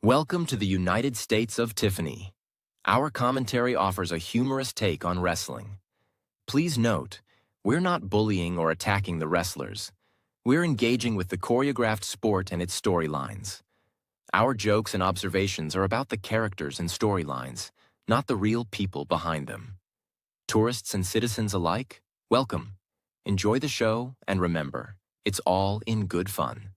Welcome to the United States of Tiffany. Our commentary offers a humorous take on wrestling. Please note, we're not bullying or attacking the wrestlers. We're engaging with the choreographed sport and its storylines. Our jokes and observations are about the characters and storylines, not the real people behind them. Tourists and citizens alike, welcome. Enjoy the show, and remember, it's all in good fun.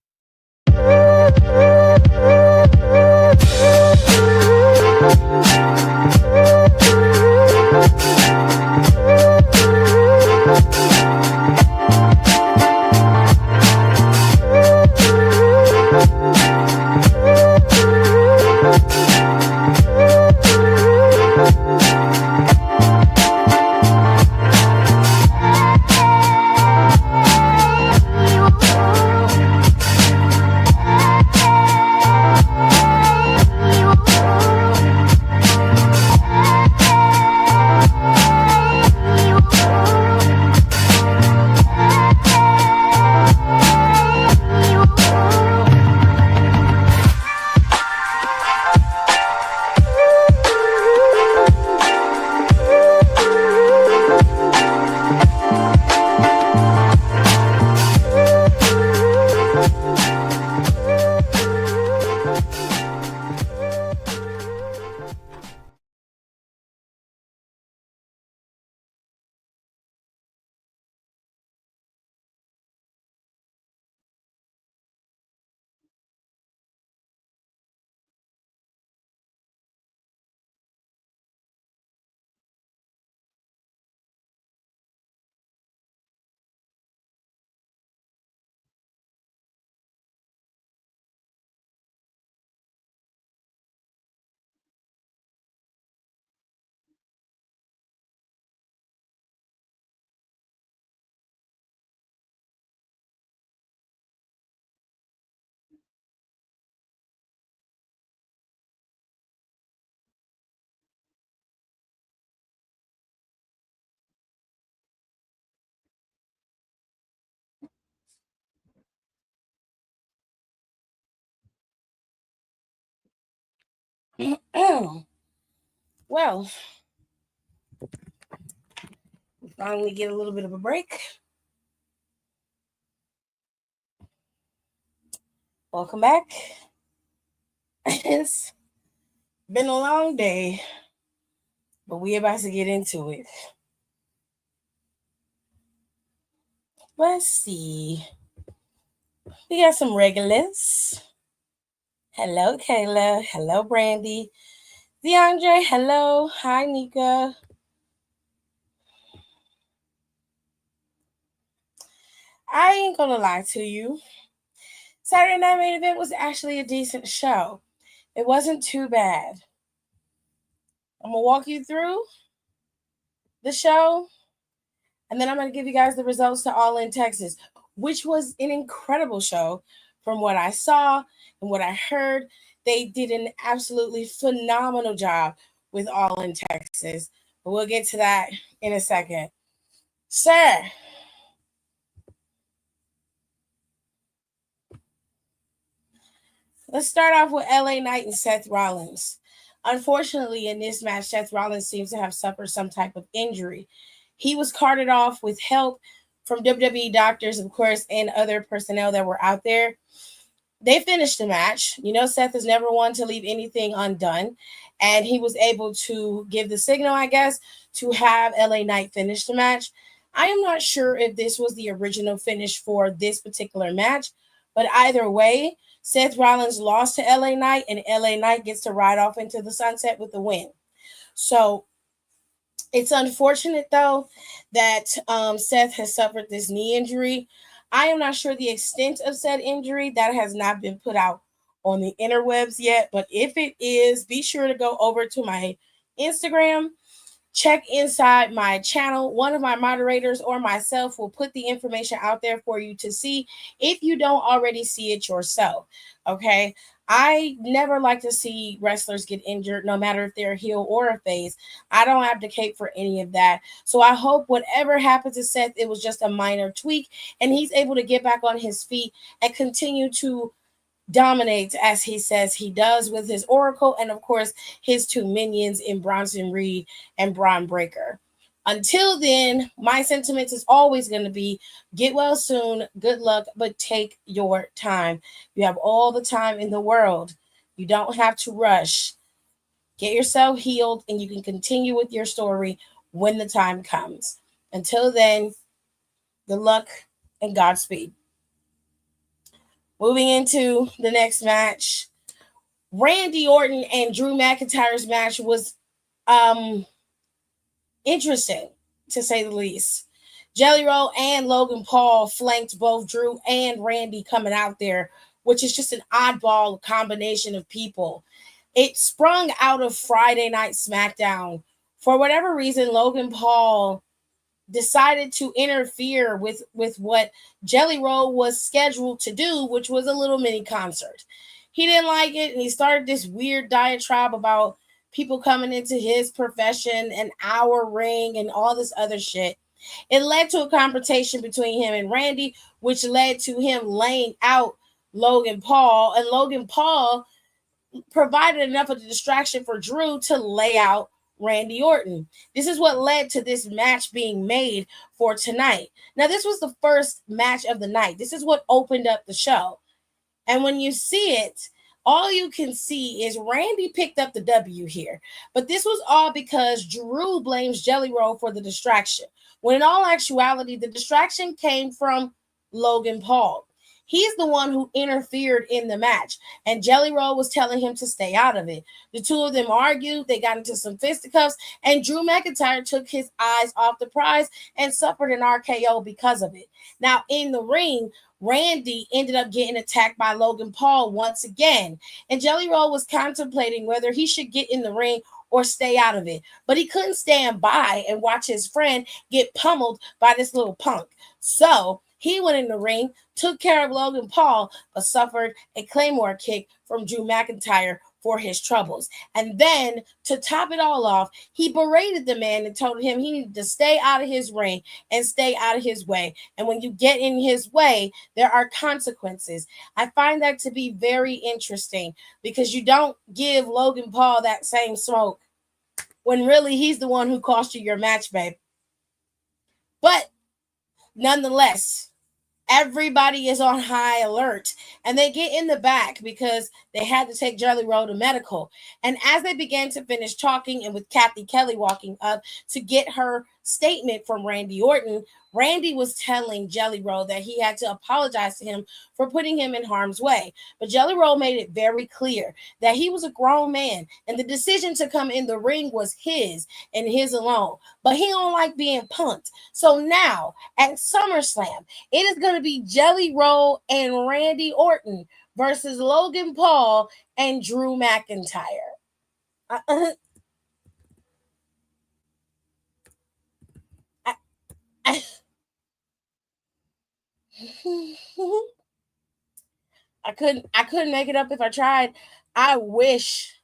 Well, we finally get a little bit of a break. Welcome back. It's been a long day, but we're about to get into it. Let's see. We got some regulars. Hello, Kayla. Hello, Brandy. DeAndre, hello. Hi, Nika. I ain't gonna lie to you. Saturday Night Main Event was actually a decent show. It wasn't too bad. I'm gonna walk you through the show, and then I'm gonna give you guys the results to All In Texas, which was an incredible show from what I saw and what I heard. They did an absolutely phenomenal job with All In Texas, but we'll get to that in a second. Sir, let's start off with LA Knight and Seth Rollins. Unfortunately, in this match, Seth Rollins seems to have suffered some type of injury. He was carted off with help from WWE doctors, of course, and other personnel that were out there. They finished the match. You know, Seth is never one to leave anything undone. And he was able to give the signal, I guess, to have LA Knight finish the match. I am not sure if this was the original finish for this particular match, but either way, Seth Rollins lost to LA Knight, and LA Knight gets to ride off into the sunset with the win. So it's unfortunate, though, that Seth has suffered this knee injury. I am not sure the extent of said injury. That has not been put out on the interwebs yet. But if it is, be sure to go over to my Instagram. Check inside my channel. One of my moderators or myself will put the information out there for you to see if you don't already see it yourself. Okay. I never like to see wrestlers get injured, no matter if they're a heel or a face. I don't advocate for any of that. So I hope whatever happens to Seth, it was just a minor tweak and he's able to get back on his feet and continue to dominates as he says he does with his Oracle and, of course, his two minions in Bronson Reed and Braun Breaker. Until then, my sentiments is always going to be get well soon, good luck, but take your time. You have all the time in the world. You don't have to rush. Get yourself healed and you can continue with your story when the time comes. Until then, good luck and Godspeed. Moving into the next match, Randy Orton and Drew McIntyre's match was interesting, to say the least. Jelly Roll and Logan Paul flanked both Drew and Randy coming out there, which is just an oddball combination of people. It sprung out of Friday Night SmackDown. For whatever reason, Logan Paul decided to interfere with what Jelly Roll was scheduled to do, which was a little mini concert. He didn't like it, and he started this weird diatribe about people coming into his profession and our ring and all this other shit. It led to a confrontation between him and Randy, which led to him laying out Logan Paul, and Logan Paul provided enough of a distraction for Drew to lay out Randy Orton. This is what led to this match being made for tonight. Now, this was the first match of the night. This is what opened up the show. And when you see it, all you can see is Randy picked up the W here. But this was all because Drew blames Jelly Roll for the distraction, when in all actuality, the distraction came from Logan Paul. He's the one who interfered in the match, and Jelly Roll was telling him to stay out of it. The two of them argued, they got into some fisticuffs, and Drew McIntyre took his eyes off the prize and suffered an RKO because of it. Now, in the ring, Randy ended up getting attacked by Logan Paul once again, and Jelly Roll was contemplating whether he should get in the ring or stay out of it. But he couldn't stand by and watch his friend get pummeled by this little punk. So he went in the ring, took care of Logan Paul, but suffered a Claymore kick from Drew McIntyre for his troubles. And then, to top it all off, he berated the man and told him he needed to stay out of his ring and stay out of his way. And when you get in his way, there are consequences. I find that to be very interesting because you don't give Logan Paul that same smoke when really he's the one who cost you your match, babe. But nonetheless, everybody is on high alert, and they get in the back because they had to take Jelly Roll to medical. And as they began to finish talking, and with Kathy Kelly walking up to get her statement from Randy Orton, Randy was telling Jelly Roll that he had to apologize to him for putting him in harm's way. But Jelly Roll made it very clear that he was a grown man, and the decision to come in the ring was his and his alone. But he don't like being punked. So now at SummerSlam, it is going to be Jelly Roll and Randy Orton versus Logan Paul and Drew McIntyre. I couldn't make it up if I tried. I wish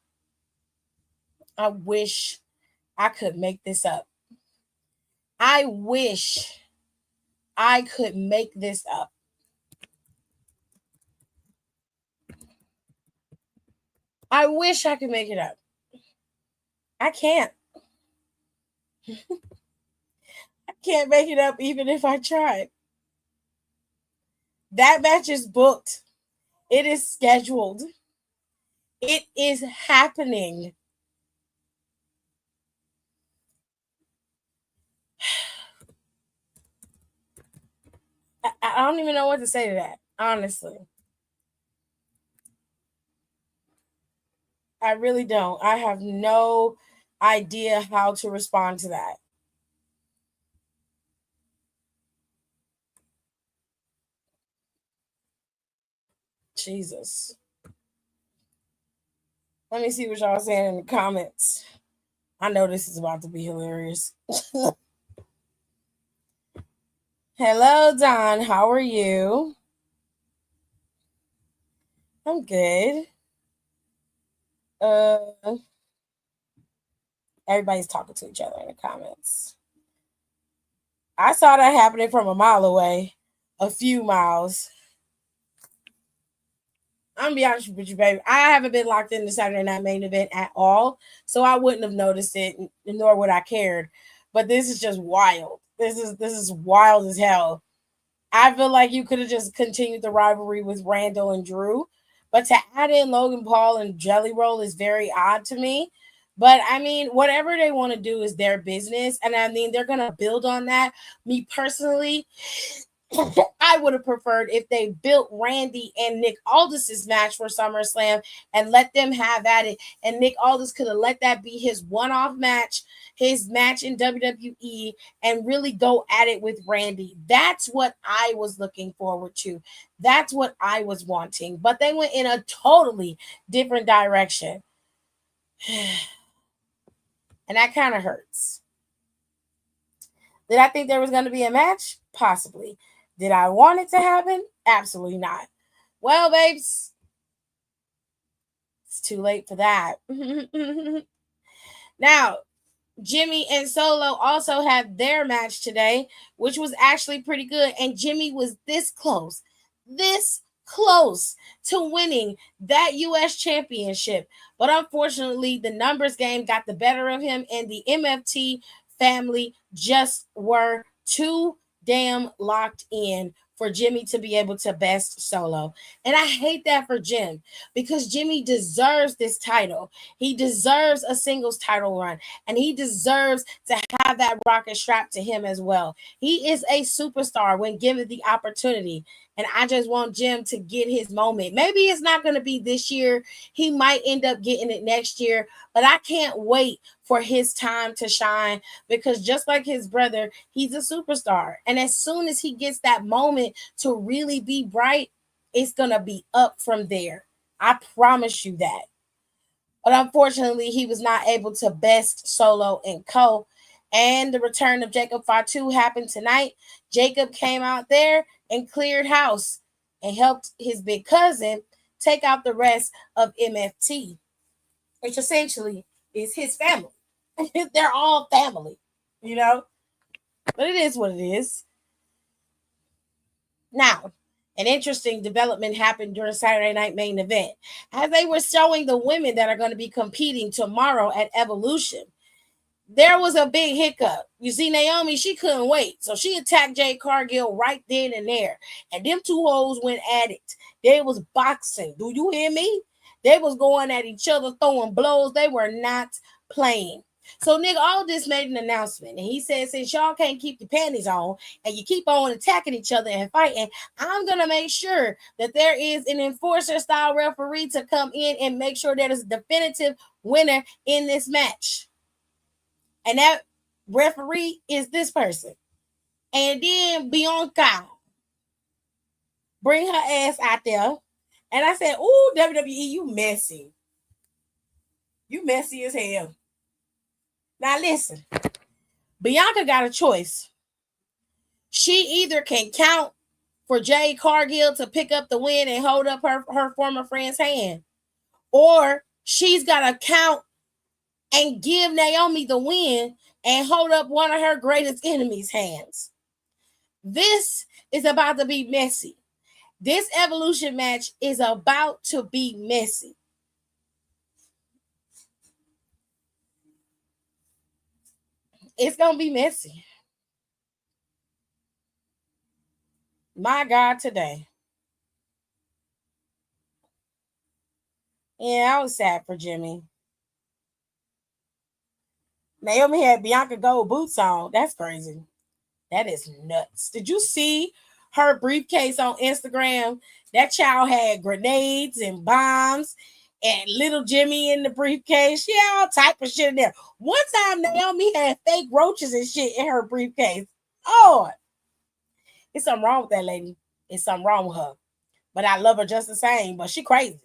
I could make this up. I wish I could make this up. I wish I could make it up. I can't. I can't make it up even if I tried. That match is booked. It is scheduled. It is happening. I don't even know what to say to that, honestly. I really don't. I have no idea how to respond to that. Jesus. Let me see what y'all saying in the comments. I know this is about to be hilarious. Hello, Don. How are you? I'm good. Everybody's talking to each other in the comments. I saw that happening from a mile away, a few miles. I'm gonna be honest with you, baby. I haven't been locked in the Saturday Night Main Event at all, so I wouldn't have noticed it, nor would I cared. But this is just wild. This is wild as hell. I feel like you could have just continued the rivalry with Randall and Drew, but to add in Logan Paul and Jelly Roll is very odd to me. But I mean, whatever they want to do is their business, and I mean they're gonna build on that. Me personally, I would have preferred if they built Randy and Nick Aldis's match for SummerSlam and let them have at it. And Nick Aldis could have let that be his one-off match, his match in WWE, and really go at it with Randy. That's what I was looking forward to. That's what I was wanting. But they went in a totally different direction. And that kind of hurts. Did I think there was going to be a match? Possibly. Did I want it to happen? Absolutely not. Well, babes, it's too late for that. Now, Jimmy and Solo also had their match today, which was actually pretty good. And Jimmy was this close to winning that U.S. championship. But unfortunately, the numbers game got the better of him, and the MFT family just were too damn locked in for Jimmy to be able to best Solo. And I hate that for Jim because Jimmy deserves this title. He deserves a singles title run, and he deserves to have that rocket strapped to him as well. He is a superstar when given the opportunity. And I just want Jim to get his moment. Maybe it's not going to be this year. He might end up getting it next year, but I can't wait for his time to shine because just like his brother, he's a superstar. And as soon as he gets that moment to really be bright, it's going to be up from there. I promise you that. But unfortunately, he was not able to best Solo and Co. And the return of Jacob Fatu happened tonight. Jacob came out there and cleared house and helped his big cousin take out the rest of MFT, which essentially is his family. They're all family, you know? But it is what it is. Now, an interesting development happened during Saturday Night Main Event as they were showing the women that are going to be competing tomorrow at Evolution. There was a big hiccup. You see, Naomi, she couldn't wait. So she attacked Jade Cargill right then and there. And them two hoes went at it. They was boxing. Do you hear me? They was going at each other, throwing blows. They were not playing. So Nick Aldis made an announcement. And he said, since y'all can't keep your panties on and you keep on attacking each other and fighting, I'm going to make sure that there is an enforcer-style referee to come in and make sure there is a definitive winner in this match. And that referee is this person. And then Bianca, bring her ass out there. And I said, ooh, WWE, you messy. You messy as hell. Now listen, Bianca got a choice. She either can count for Jade Cargill to pick up the win and hold up her former friend's hand, or she's got to count and give Naomi the win and hold up one of her greatest enemies' hands. This is about to be messy. This Evolution match is about to be messy. It's going to be messy. My God, today. Yeah, I was sad for Jimmy. Naomi had Bianca Gold boots on. That's crazy. That is nuts. Did you see her briefcase on Instagram? That child had grenades and bombs and little Jimmy in the briefcase. She had all type of shit in there. One time Naomi had fake roaches and shit in her briefcase. Oh, it's something wrong with that lady. It's something wrong with her. But I love her just the same. But she crazy.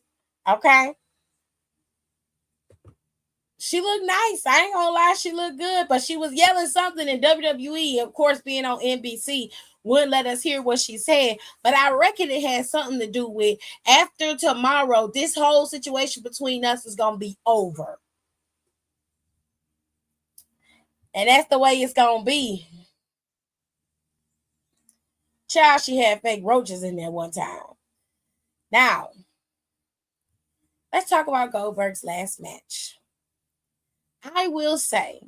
Okay? She looked nice. I ain't gonna lie, she looked good, but she was yelling something in WWE, of course, being on NBC, wouldn't let us hear what she said. But I reckon it had something to do with after tomorrow, this whole situation between us is gonna be over. And that's the way it's gonna be. Child, she had fake roaches in there one time. Now, let's talk about Goldberg's last match. I will say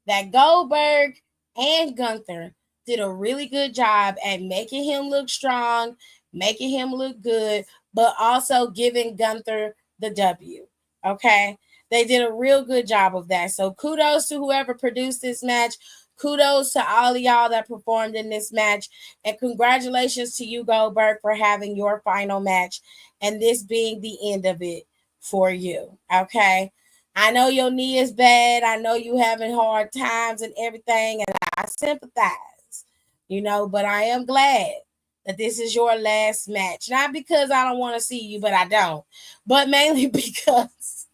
that Goldberg and Gunther did a really good job at making him look strong, making him look good, but also giving Gunther the W. Okay? They did a real good job of that. So kudos to whoever produced this match. Kudos to all of y'all that performed in this match. And congratulations to you, Goldberg, for having your final match and this being the end of it for you. Okay? I know your knee is bad. I know you having hard times and everything, and I sympathize, but I am glad that this is your last match. Not because I don't want to see you, but I don't. But mainly because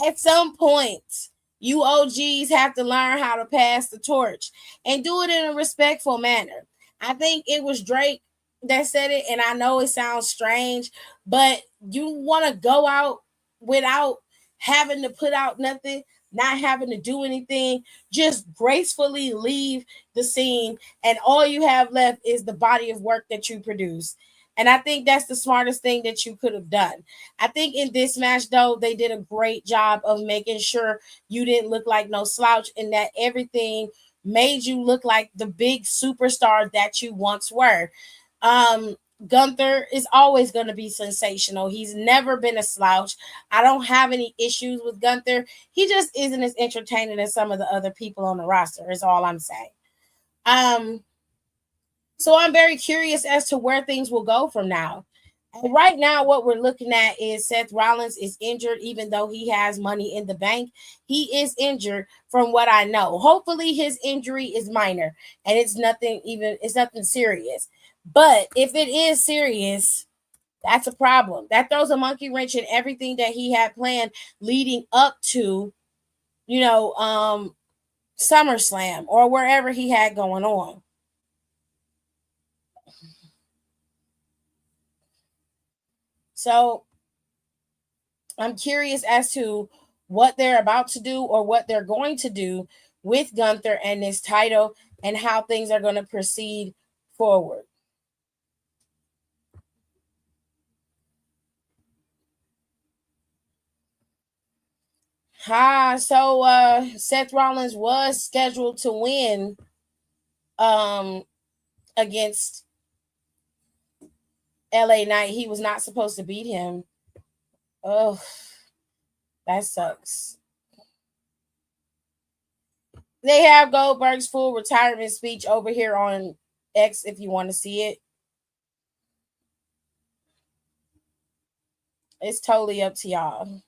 at some point, you OGs have to learn how to pass the torch and do it in a respectful manner. I think it was Drake that said it, and I know it sounds strange, but you want to go out without having to put out nothing, not having to do anything, just gracefully leave the scene, and all you have left is the body of work that you produce. And I think that's the smartest thing that you could have done. I think in this match, though, they did a great job of making sure you didn't look like no slouch and that everything made you look like the big superstar that you once were. Gunther is always going to be sensational. He's never been a slouch. I don't have any issues with Gunther. He just isn't as entertaining as some of the other people on the roster, is all I'm saying. So I'm very curious as to where things will go from now. And right now, what we're looking at is Seth Rollins is injured, even though he has money in the bank. He is injured from what I know. Hopefully his injury is minor and it's nothing serious. But if it is serious, that's a problem. That throws a monkey wrench in everything that he had planned leading up to, SummerSlam or wherever he had going on. So I'm curious as to what they're about to do or what they're going to do with Gunther and this title and how things are going to proceed forward. So Seth Rollins was scheduled to win against LA Knight. He was not supposed to beat him. Oh, that sucks. They have Goldberg's full retirement speech over here on X if you want to see it. It's totally up to y'all.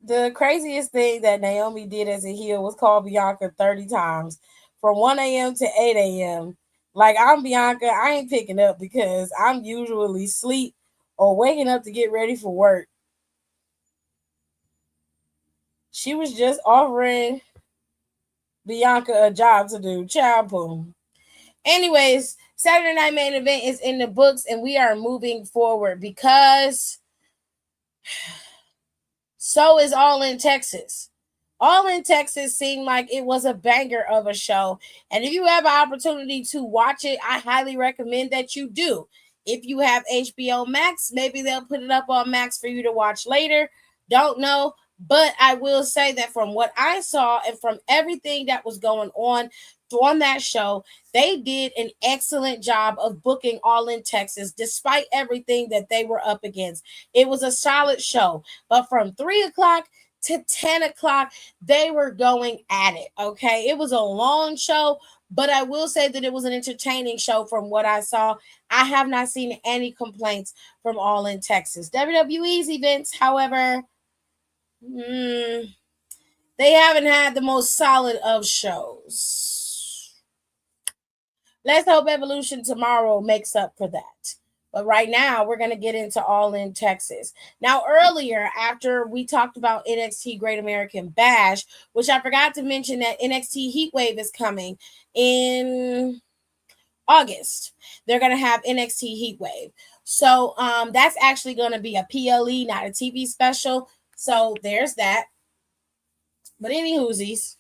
The craziest thing that Naomi did as a heel was call Bianca 30 times from 1 a.m. to 8 a.m. Like, I'm Bianca, I ain't picking up because I'm usually asleep or waking up to get ready for work. She was just offering Bianca a job to do. Child boom. Anyways, Saturday Night Main Event is in the books and we are moving forward because so is All in Texas. All in Texas seemed like it was a banger of a show. And if you have an opportunity to watch it, I highly recommend that you do. If you have HBO Max, maybe they'll put it up on Max for you to watch later. Don't know. But I will say that from what I saw and from everything that was going on that show, they did an excellent job of booking All in Texas, despite everything that they were up against. It was a solid show. But from 3 o'clock to 10 o'clock, they were going at it. Okay. It was a long show, but I will say that it was an entertaining show from what I saw. I have not seen any complaints from All in Texas. WWE's events, however, they haven't had the most solid of shows. Let's hope Evolution tomorrow makes up for that. But right now, we're going to get into All in Texas. Now, earlier, after we talked about NXT Great American Bash, which I forgot to mention that NXT Heatwave is coming in August. They're going to have NXT Heatwave. So that's actually going to be a PLE, not a TV special. So there's that. But any whoosies,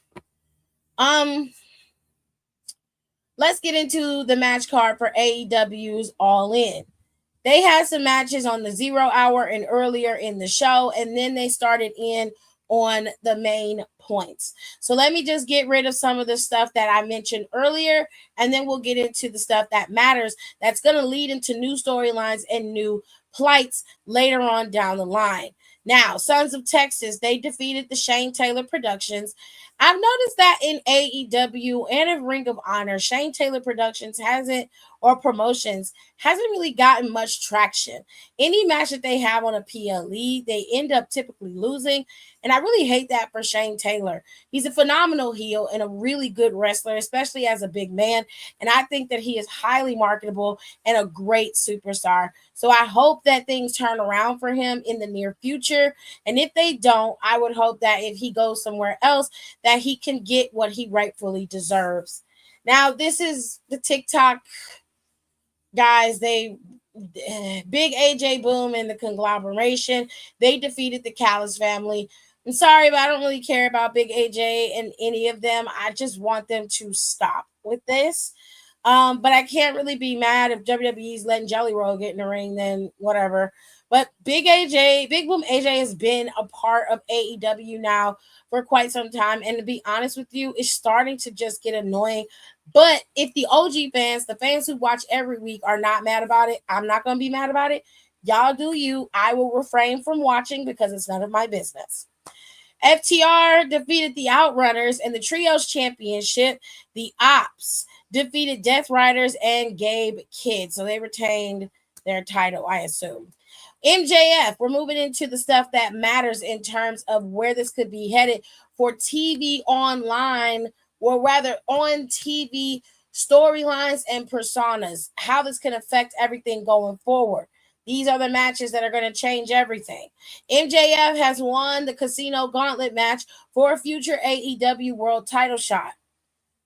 let's get into the match card for AEW's All In. They had some matches on the 0 hour and earlier in the show, and then they started in on the main points. So let me just get rid of some of the stuff that I mentioned earlier, and then we'll get into the stuff that matters that's going to lead into new storylines and new plights later on down the line. Now, Sons of Texas, they defeated the Shane Taylor Productions. I've noticed that in AEW and in Ring of Honor, Shane Taylor Productions or promotions hasn't really gotten much traction. Any match that they have on a PLE, they end up typically losing. And I really hate that for Shane Taylor. He's a phenomenal heel and a really good wrestler, especially as a big man. And I think that he is highly marketable and a great superstar. So I hope that things turn around for him in the near future. And if they don't, I would hope that if he goes somewhere else, that he can get what he rightfully deserves. Now, this is the TikTok guys. Big AJ Boom and the conglomeration, they defeated the Callis family. I'm sorry, but I don't really care about Big AJ and any of them. I just want them to stop with this. But I can't really be mad if WWE's letting Jelly Roll get in the ring, then whatever. But Big Boom AJ has been a part of AEW now for quite some time. And to be honest with you, it's starting to just get annoying. But if the OG fans, the fans who watch every week, are not mad about it, I'm not going to be mad about it. Y'all do you. I will refrain from watching because it's none of my business. FTR defeated the Outrunners in the Trios Championship. The Ops defeated Death Riders and Gabe Kidd. So they retained their title, I assume. MJF, we're moving into the stuff that matters in terms of where this could be headed for TV online, or rather on TV storylines and personas, how this can affect everything going forward. These are the matches that are going to change everything. MJF has won the Casino Gauntlet match for a future AEW World title shot.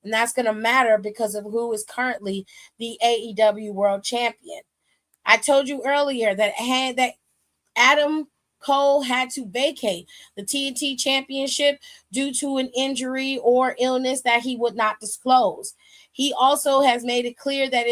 And that's going to matter because of who is currently the AEW World Champion. I told you earlier that Adam Cole had to vacate the TNT Championship due to an injury or illness that he would not disclose. He also has made it clear that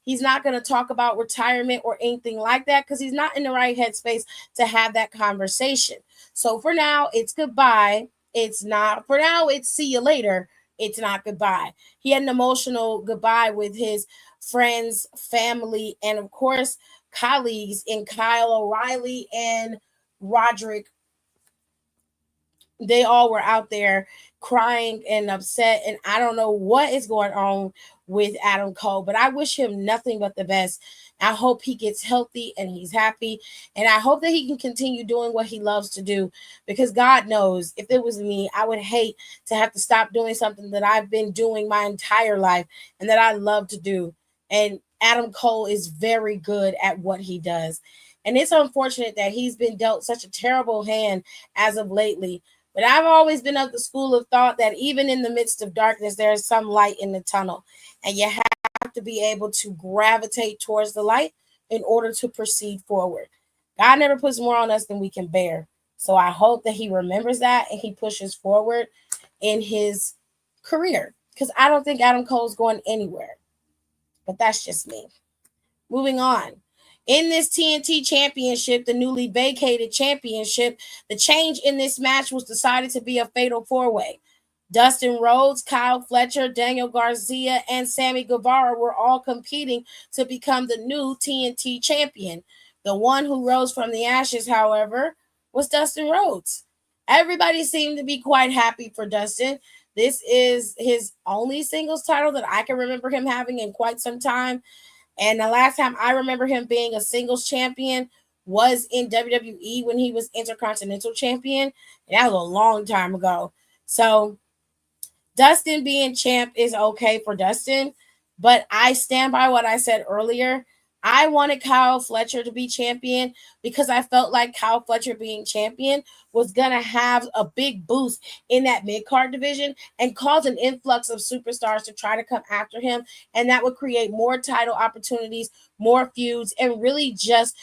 he's not going to talk about retirement or anything like that because he's not in the right headspace to have that conversation. So for now, it's goodbye. It's not, for now, it's see you later. It's not goodbye. He had an emotional goodbye with his friends, family, and of course, colleagues in Kyle O'Reilly and Roderick. They all were out there crying and upset, and I don't know what is going on with Adam Cole, but I wish him nothing but the best. I hope he gets healthy and he's happy, and I hope that he can continue doing what he loves to do, because God knows if it was me, I would hate to have to stop doing something that I've been doing my entire life and that I love to do. And Adam Cole is very good at what he does. And it's unfortunate that he's been dealt such a terrible hand as of lately. But I've always been of the school of thought that even in the midst of darkness, there is some light in the tunnel. And you have to be able to gravitate towards the light in order to proceed forward. God never puts more on us than we can bear. So I hope that he remembers that and he pushes forward in his career. Because I don't think Adam Cole's going anywhere. But that's just me. Moving on. In this TNT championship, the newly vacated championship, the change in this match was decided to be a fatal four-way. Dustin Rhodes, Kyle Fletcher, Daniel Garcia, and Sammy Guevara were all competing to become the new TNT champion. The one who rose from the ashes, however, was Dustin Rhodes. Everybody seemed to be quite happy for Dustin. This is his only singles title that I can remember him having in quite some time. And the last time I remember him being a singles champion was in WWE when he was Intercontinental Champion. And that was a long time ago. So Dustin being champ is okay for Dustin. But I stand by what I said earlier. I wanted Kyle Fletcher to be champion because I felt like Kyle Fletcher being champion was going to have a big boost in that mid card division and cause an influx of superstars to try to come after him. And that would create more title opportunities, more feuds, and really just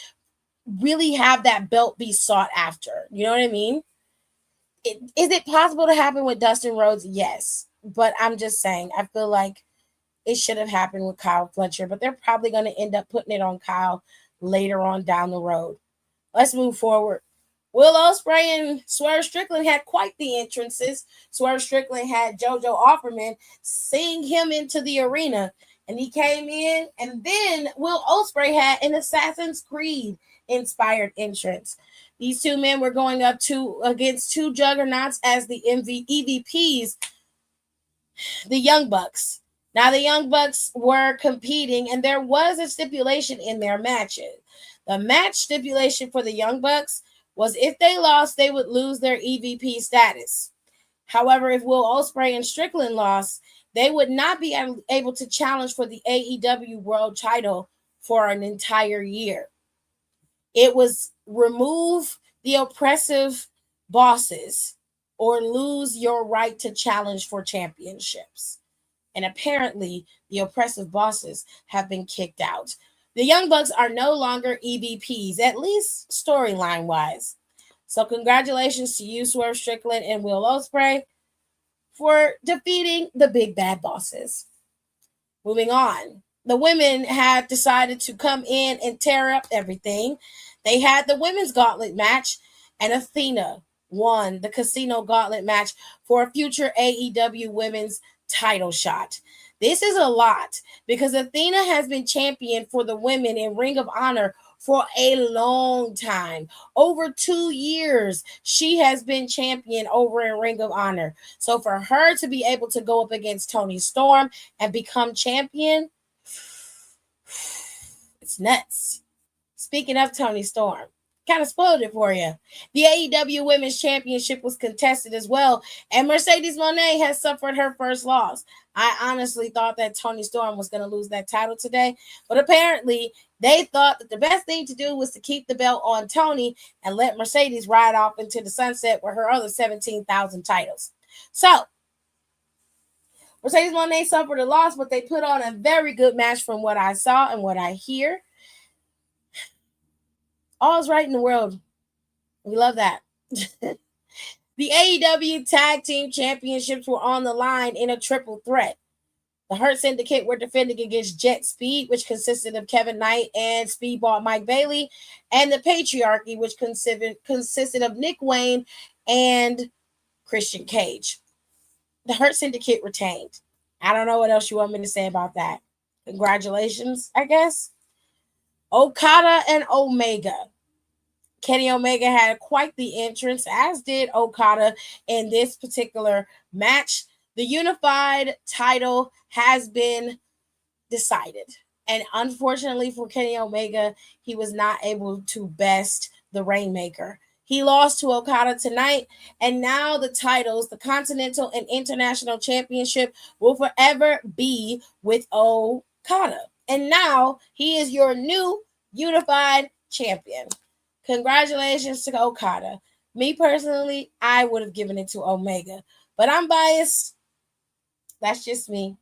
really have that belt be sought after. You know what I mean? Is it possible to happen with Dustin Rhodes? Yes. But I'm just saying, I feel like it should have happened with Kyle Fletcher, but they're probably going to end up putting it on Kyle later on down the road. Let's move forward. Will Ospreay and Swerve Strickland had quite the entrances. Swerve Strickland had JoJo Offerman sing him into the arena, and he came in, and then Will Ospreay had an Assassin's Creed inspired entrance. These two men were going up against two juggernauts as the EVPs, the Young Bucks. Now, the Young Bucks were competing, and there was a stipulation in their matches. The match stipulation for the Young Bucks was if they lost, they would lose their EVP status. However, if Will Ospreay and Strickland lost, they would not be able to challenge for the AEW World title for an entire year. It was remove the oppressive bosses or lose your right to challenge for championships. And apparently, the oppressive bosses have been kicked out. The Young Bucks are no longer EVPs, at least storyline wise. So, congratulations to you, Swerve Strickland and Will Ospreay, for defeating the big bad bosses. Moving on. The women had decided to come in and tear up everything. They had the women's gauntlet match, and Athena won the Casino Gauntlet match for a future AEW women's title shot. This is a lot because Athena has been champion for the women in Ring of Honor for a long time. Over 2 years, she has been champion over in Ring of Honor. So for her to be able to go up against Toni Storm and become champion, it's nuts. Speaking of Toni Storm, kind of spoiled it for you. The AEW Women's Championship was contested as well, and Mercedes Moné has suffered her first loss. I honestly thought that Toni Storm was going to lose that title today, but apparently they thought that the best thing to do was to keep the belt on Toni and let Mercedes ride off into the sunset with her other 17,000 titles. So, Mercedes Moné suffered a loss, but they put on a very good match from what I saw and what I hear. All's right in the world. We love that. The AEW Tag Team Championships were on the line in a triple threat. The Hurt Syndicate were defending against Jet Speed, which consisted of Kevin Knight and Speedball Mike Bailey, and the Patriarchy, which consisted of Nick Wayne and Christian Cage. The Hurt Syndicate retained. I don't know what else you want me to say about that. Congratulations, I guess. Okada and Omega. Kenny Omega had quite the entrance, as did Okada in this particular match. The unified title has been decided. And unfortunately for Kenny Omega, he was not able to best the Rainmaker. He lost to Okada tonight, and now the titles, the Continental and International Championship, will forever be with Okada. And now he is your new unified champion. Congratulations to Okada. Me personally, I would have given it to Omega, but I'm biased. That's just me.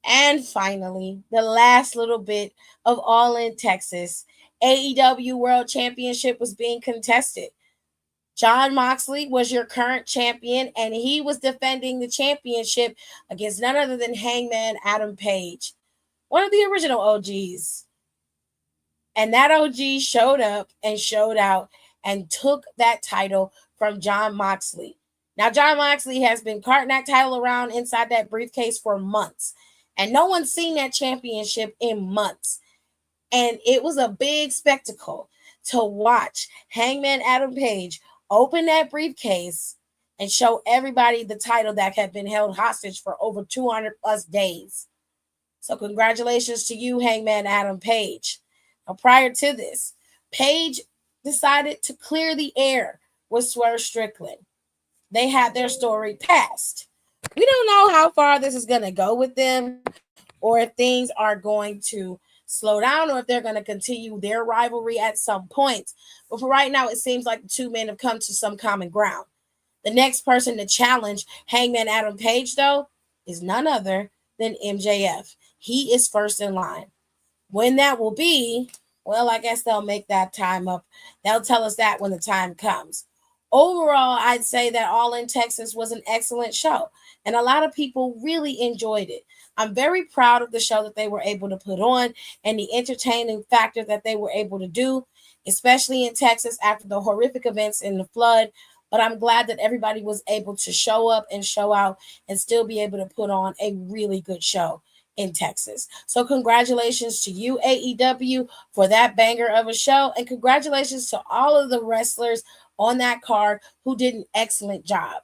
And finally, the last little bit of All in Texas, AEW World Championship was being contested. Jon Moxley was your current champion, and he was defending the championship against none other than Hangman Adam Page, one of the original OGs. And that OG showed up and showed out and took that title from Jon Moxley. Now, Jon Moxley has been carting that title around inside that briefcase for months, and no one's seen that championship in months. And it was a big spectacle to watch Hangman Adam Page open that briefcase and show everybody the title that had been held hostage for over 200 plus days. So congratulations to you, Hangman Adam Page. Now, prior to this, Page decided to clear the air with Swerve Strickland. They had their story passed. We don't know how far this is going to go with them or if things are going to slow down or if they're going to continue their rivalry at some point. But for right now, it seems like the two men have come to some common ground. The next person to challenge Hangman Adam Page, though, is none other than MJF. He is first in line. When that will be, well, I guess they'll make that time up. They'll tell us that when the time comes. Overall, I'd say that All in Texas was an excellent show, and a lot of people really enjoyed it. I'm very proud of the show that they were able to put on and the entertaining factor that they were able to do, especially in Texas after the horrific events in the flood. But I'm glad that everybody was able to show up and show out and still be able to put on a really good show in Texas. So congratulations to you, AEW, for that banger of a show. And congratulations to all of the wrestlers on that card who did an excellent job.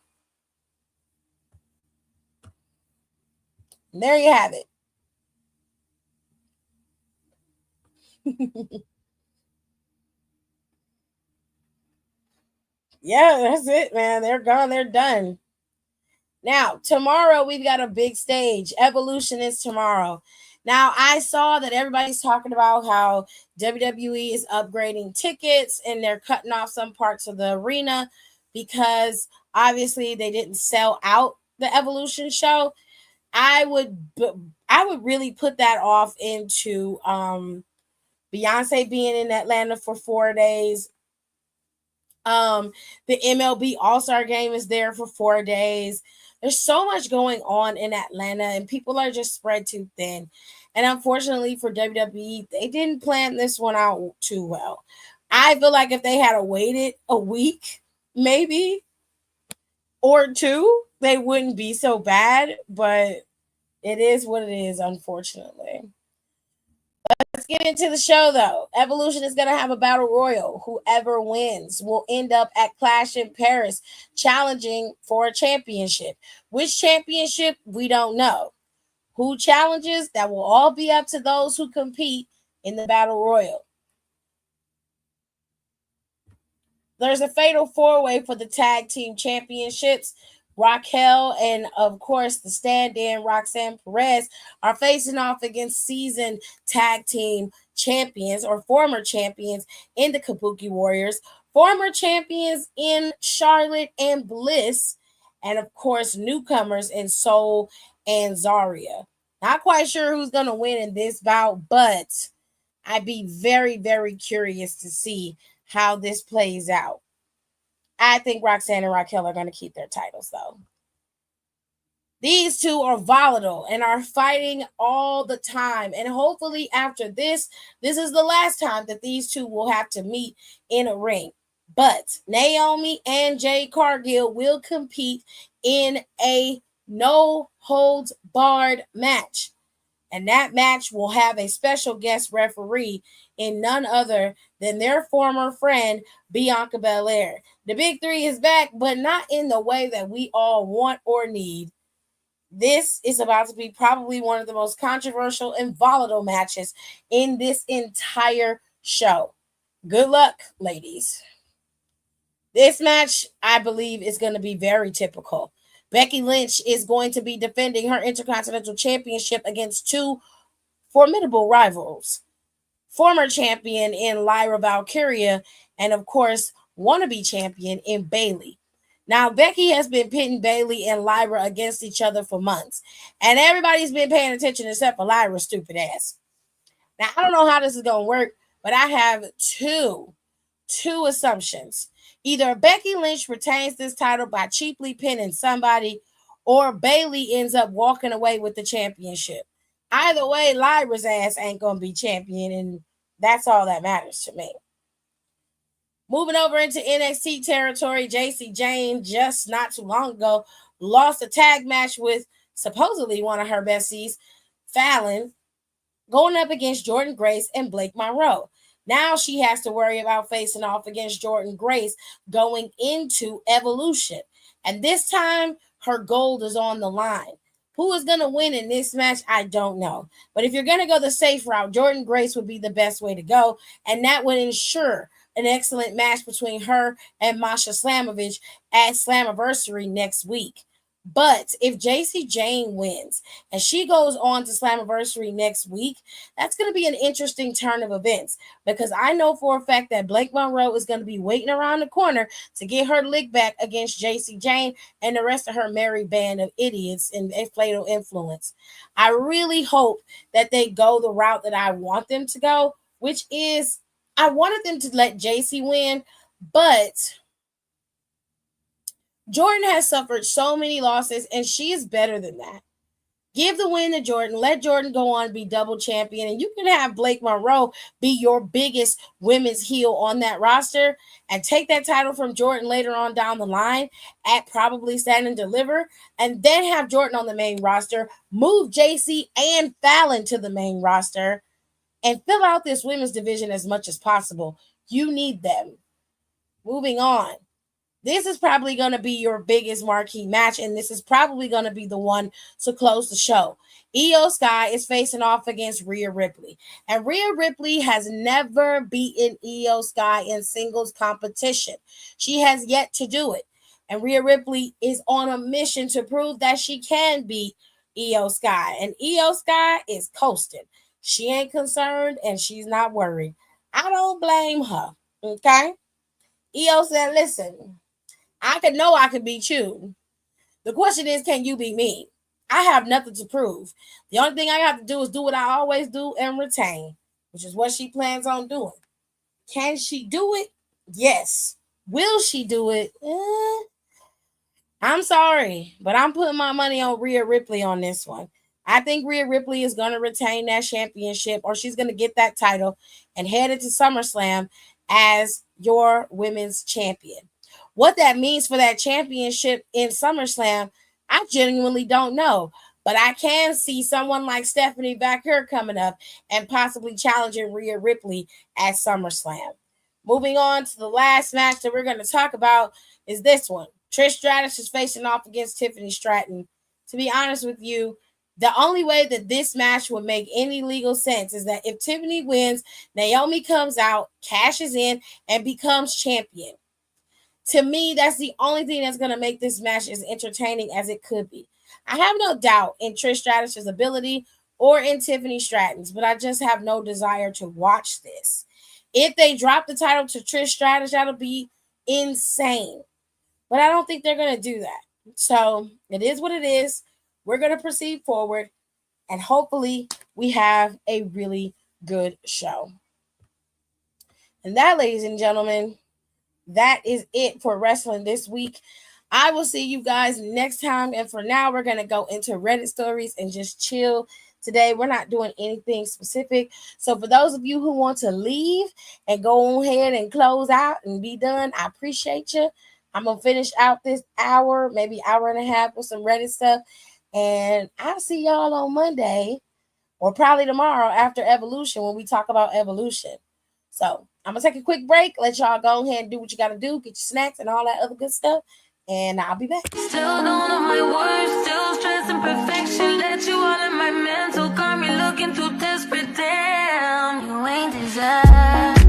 And there you have it. Yeah, that's it, man. They're gone. They're done. Now, tomorrow we've got a big stage. Evolution is tomorrow. Now, I saw that everybody's talking about how WWE is upgrading tickets and they're cutting off some parts of the arena because obviously they didn't sell out the Evolution show. I would really put that off into Beyonce being in Atlanta for 4 days. The MLB All-Star game is there for 4 days. There's so much going on in Atlanta and people are just spread too thin. And unfortunately for WWE, they didn't plan this one out too well. I feel like if they had waited a week, maybe, or two, they wouldn't be so bad. But it is what it is, unfortunately. Let's get into the show, though. Evolution is going to have a battle royal. Whoever wins will end up at Clash in Paris, challenging for a championship. Which championship? We don't know. Who challenges? That will all be up to those who compete in the battle royal. There's a fatal four-way for the tag team championships. Raquel and, of course, the stand-in Roxanne Perez are facing off against seasoned tag team champions or former champions in the Kabuki Warriors, former champions in Charlotte and Bliss, and, of course, newcomers in Soul and Zarya. Not quite sure who's going to win in this bout, but I'd be very, very curious to see how this plays out. I think Roxanne and Raquel are going to keep their titles, though. These two are volatile and are fighting all the time. And hopefully after this is the last time that these two will have to meet in a ring. But Naomi and Jade Cargill will compete in a no-holds-barred match. And that match will have a special guest referee in none other than their former friend, Bianca Belair. The Big Three is back, but not in the way that we all want or need. This is about to be probably one of the most controversial and volatile matches in this entire show. Good luck, ladies. This match, I believe, is going to be very typical. Becky Lynch is going to be defending her Intercontinental Championship against two formidable rivals. Former champion in Lyra Valkyria and, of course, wannabe champion in Bayley. Now, Becky has been pitting Bayley and Lyra against each other for months. And everybody's been paying attention except for Lyra's stupid ass. Now, I don't know how this is going to work, but I have two assumptions. Either Becky Lynch retains this title by cheaply pinning somebody, or Bayley ends up walking away with the championship. Either way, Lyra's ass ain't going to be champion, and that's all that matters to me. Moving over into NXT territory, JC Jane just not too long ago lost a tag match with supposedly one of her besties, Fallon, going up against Jordynne Grace and Blake Monroe. Now she has to worry about facing off against Jordynne Grace going into Evolution. And this time, her gold is on the line. Who is going to win in this match? I don't know. But if you're going to go the safe route, Jordynne Grace would be the best way to go. And that would ensure an excellent match between her and Masha Slamovich at Slammiversary next week. But if JC Jane wins and she goes on to Slammiversary next week, that's going to be an interesting turn of events, because I know for a fact that Blake Monroe is going to be waiting around the corner to get her lick back against JC Jane and the rest of her merry band of idiots and fatal influence. I really hope that they go the route that I want them to go, which is I wanted them to let JC win, but Jordan has suffered so many losses, and she is better than that. Give the win to Jordan. Let Jordan go on and be double champion. And you can have Blake Monroe be your biggest women's heel on that roster and take that title from Jordan later on down the line at probably Stand and Deliver. And then have Jordan on the main roster. Move JC and Fallon to the main roster. And fill out this women's division as much as possible. You need them. Moving on. This is probably going to be your biggest marquee match, and this is probably going to be the one to close the show. Io Sky is facing off against Rhea Ripley, and Rhea Ripley has never beaten Io Sky in singles competition. She has yet to do it, and Rhea Ripley is on a mission to prove that she can beat Io Sky, and Io Sky is coasting. She ain't concerned, and she's not worried. I don't blame her, okay? Io said, listen, I could beat you. The question is, can you beat me? I have nothing to prove. The only thing I have to do is do what I always do and retain, which is what she plans on doing. Can she do it? Yes. Will she do it? I'm sorry, but I'm putting my money on Rhea Ripley on this one. I think Rhea Ripley is going to retain that championship, or she's going to get that title and head into SummerSlam as your women's champion. What that means for that championship in SummerSlam, I genuinely don't know. But I can see someone like Stephanie Vaquer coming up and possibly challenging Rhea Ripley at SummerSlam. Moving on to the last match that we're going to talk about is this one. Trish Stratus is facing off against Tiffany Stratton. To be honest with you, the only way that this match would make any legal sense is that if Tiffany wins, Naomi comes out, cashes in, and becomes champion. To me, that's the only thing that's going to make this match as entertaining as it could be. I have no doubt in Trish Stratus' ability or in Tiffany Stratton's, but I just have no desire to watch this. If they drop the title to Trish Stratus, that'll be insane. But I don't think they're going to do that. So it is what it is. We're going to proceed forward, and hopefully we have a really good show. And that, ladies and gentlemen, that is it for wrestling this week. I will see you guys next time. And for now, we're going to go into Reddit stories and just chill. Today, we're not doing anything specific. So for those of you who want to leave and go ahead and close out and be done, I appreciate you. I'm going to finish out this hour, maybe hour and a half with some Reddit stuff. And I'll see y'all on Monday or probably tomorrow after Evolution when we talk about Evolution. So I'm going to take a quick break, let y'all go ahead and do what you got to do, get your snacks and all that other good stuff, and I'll be back. Still don't know my words, still stressing perfection. Let you all in my mental, got me looking too desperate. Damn, you ain't deserve.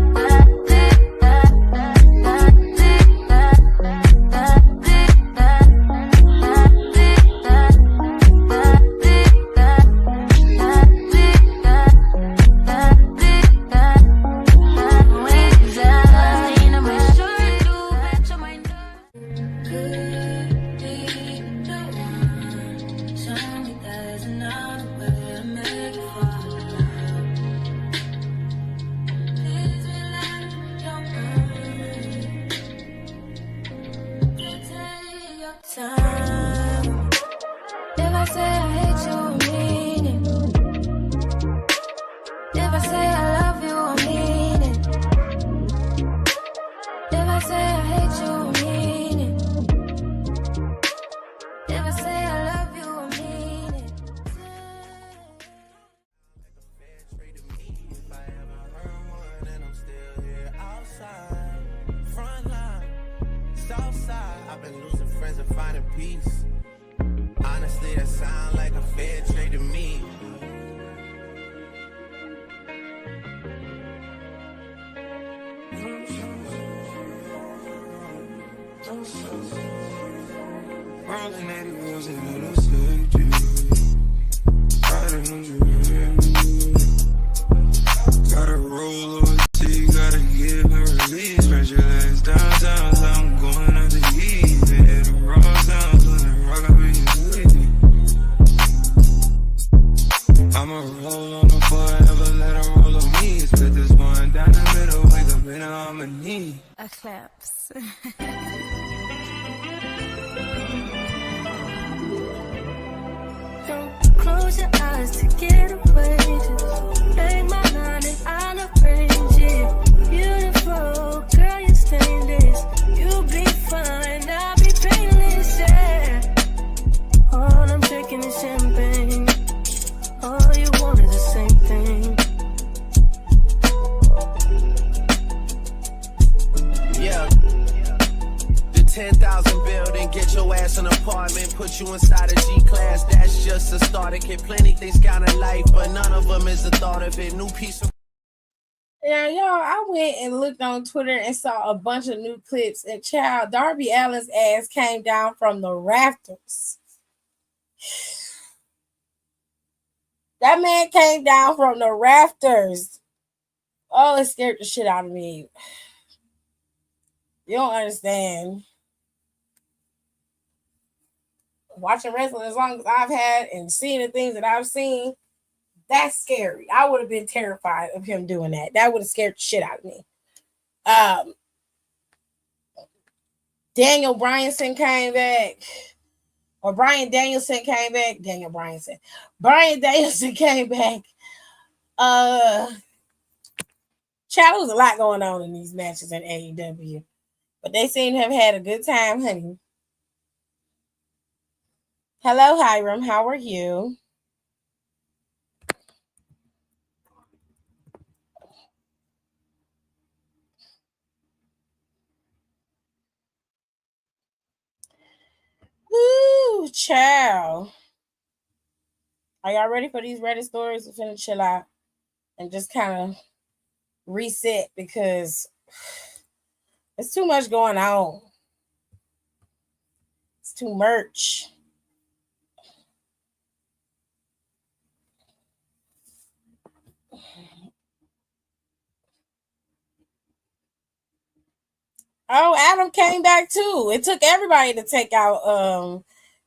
Rolling 80 wheels and it'll save you. Riding 100. Gotta roll over T, gotta give her a release. Spread your legs down, down, I'm going out to eat. Hit the raw sounds when the rock up in your sleep. I'ma roll on the forever, let her roll on me. Split this one down the middle, wake up in her on my knee. Eclipse. Don't close your eyes to get away. Just make my mind and I'll arrange it. Beautiful, girl, you're stainless. You'll be fine, I'll be painless, yeah. All I'm drinking is champagne. All you want is the same thing. Yeah. The 10,000 building, get your ass an apartment, put you inside a G-class. That's just a starter kit. Plenty things count in life, but none of them is the thought of it. New piece of. Yeah, y'all, I went and looked on Twitter and saw a bunch of new clips, and child, Darby Allin's ass came down from the rafters. That man came down from the rafters. Oh, it scared the shit out of me. You don't understand. Watching wrestling as long as I've had and seeing the things that I've seen, that's scary. I would have been terrified of him doing that. That would have scared the shit out of me. Daniel Bryanson came back. Or Bryan Danielson came back. Bryan Danielson came back. Child, there was a lot going on in these matches in AEW. But they seem to have had a good time, honey. Hello, Hiram. How are you? Woo, child. Are y'all ready for these Reddit stories? We're finna chill out and just kind of reset because there's too much going on. It's too much. Oh, Adam came back too. It took everybody to take out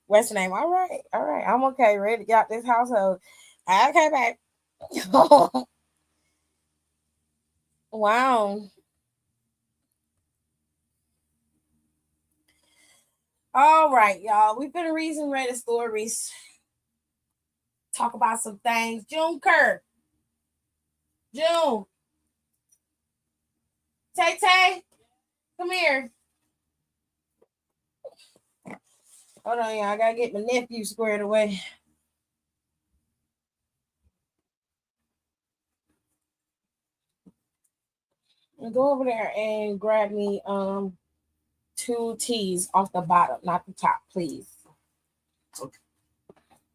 what's the name? All right. I'm okay. Ready to get out this household. I came back. Wow. All right, y'all. We've been reading some Reddit stories. Talk about some things. June Kerr. June. Tay, come here. Hold on, y'all. I gotta get my nephew squared away. Go over there and grab me 2 teas off the bottom, not the top, please.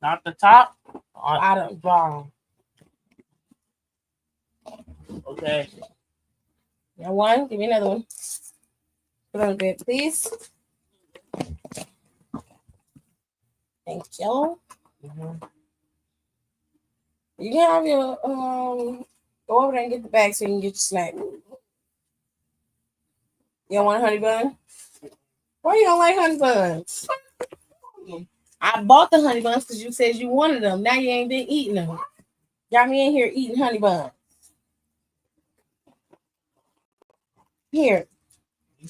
Not the top? Bottom. Okay. Now one, give me another one. Put on a bit, please. Thank you. Mm-hmm. You can have your go over there and get the bag so you can get your snack. You don't want a honey bun? Why you don't like honey buns? I bought the honey buns because you said you wanted them. Now you ain't been eating them. Got me in here eating honey buns. Here.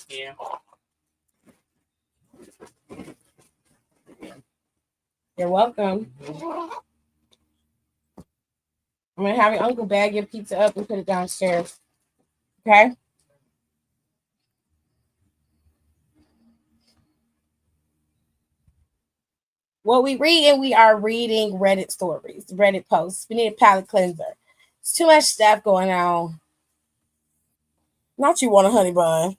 Yeah. You're welcome. I'm going to have your uncle bag your pizza up and put it downstairs. Okay? What we are reading Reddit stories, Reddit posts. We need a palate cleanser. It's too much stuff going on. Not you want a honey bun.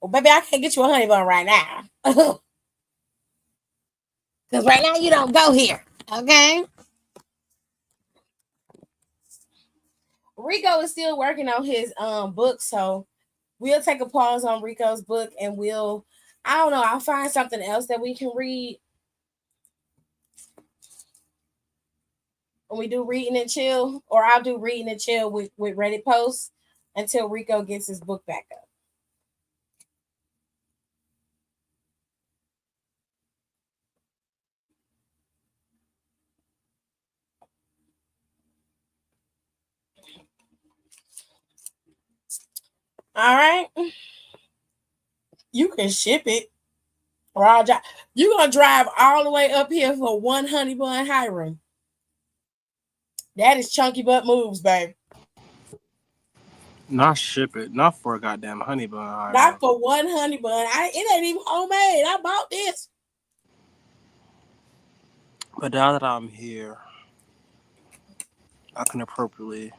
Well, baby, I can't get you a honey bun right now. Because right now you don't go here. Okay? Rico is still working on his book, so we'll take a pause on Rico's book and we'll I don't know. I'll find something else that we can read when we do reading and chill, or I'll do reading and chill with Reddit posts until Rico gets his book back up. All right. You can ship it. Or I'll drive. You're going to drive all the way up here for one honey bun Hiram. That is chunky butt moves, babe. Not ship it. Not for a goddamn honey bun. Hiram. Not for one honey bun. It ain't even homemade. I bought this. But now that I'm here, I can appropriately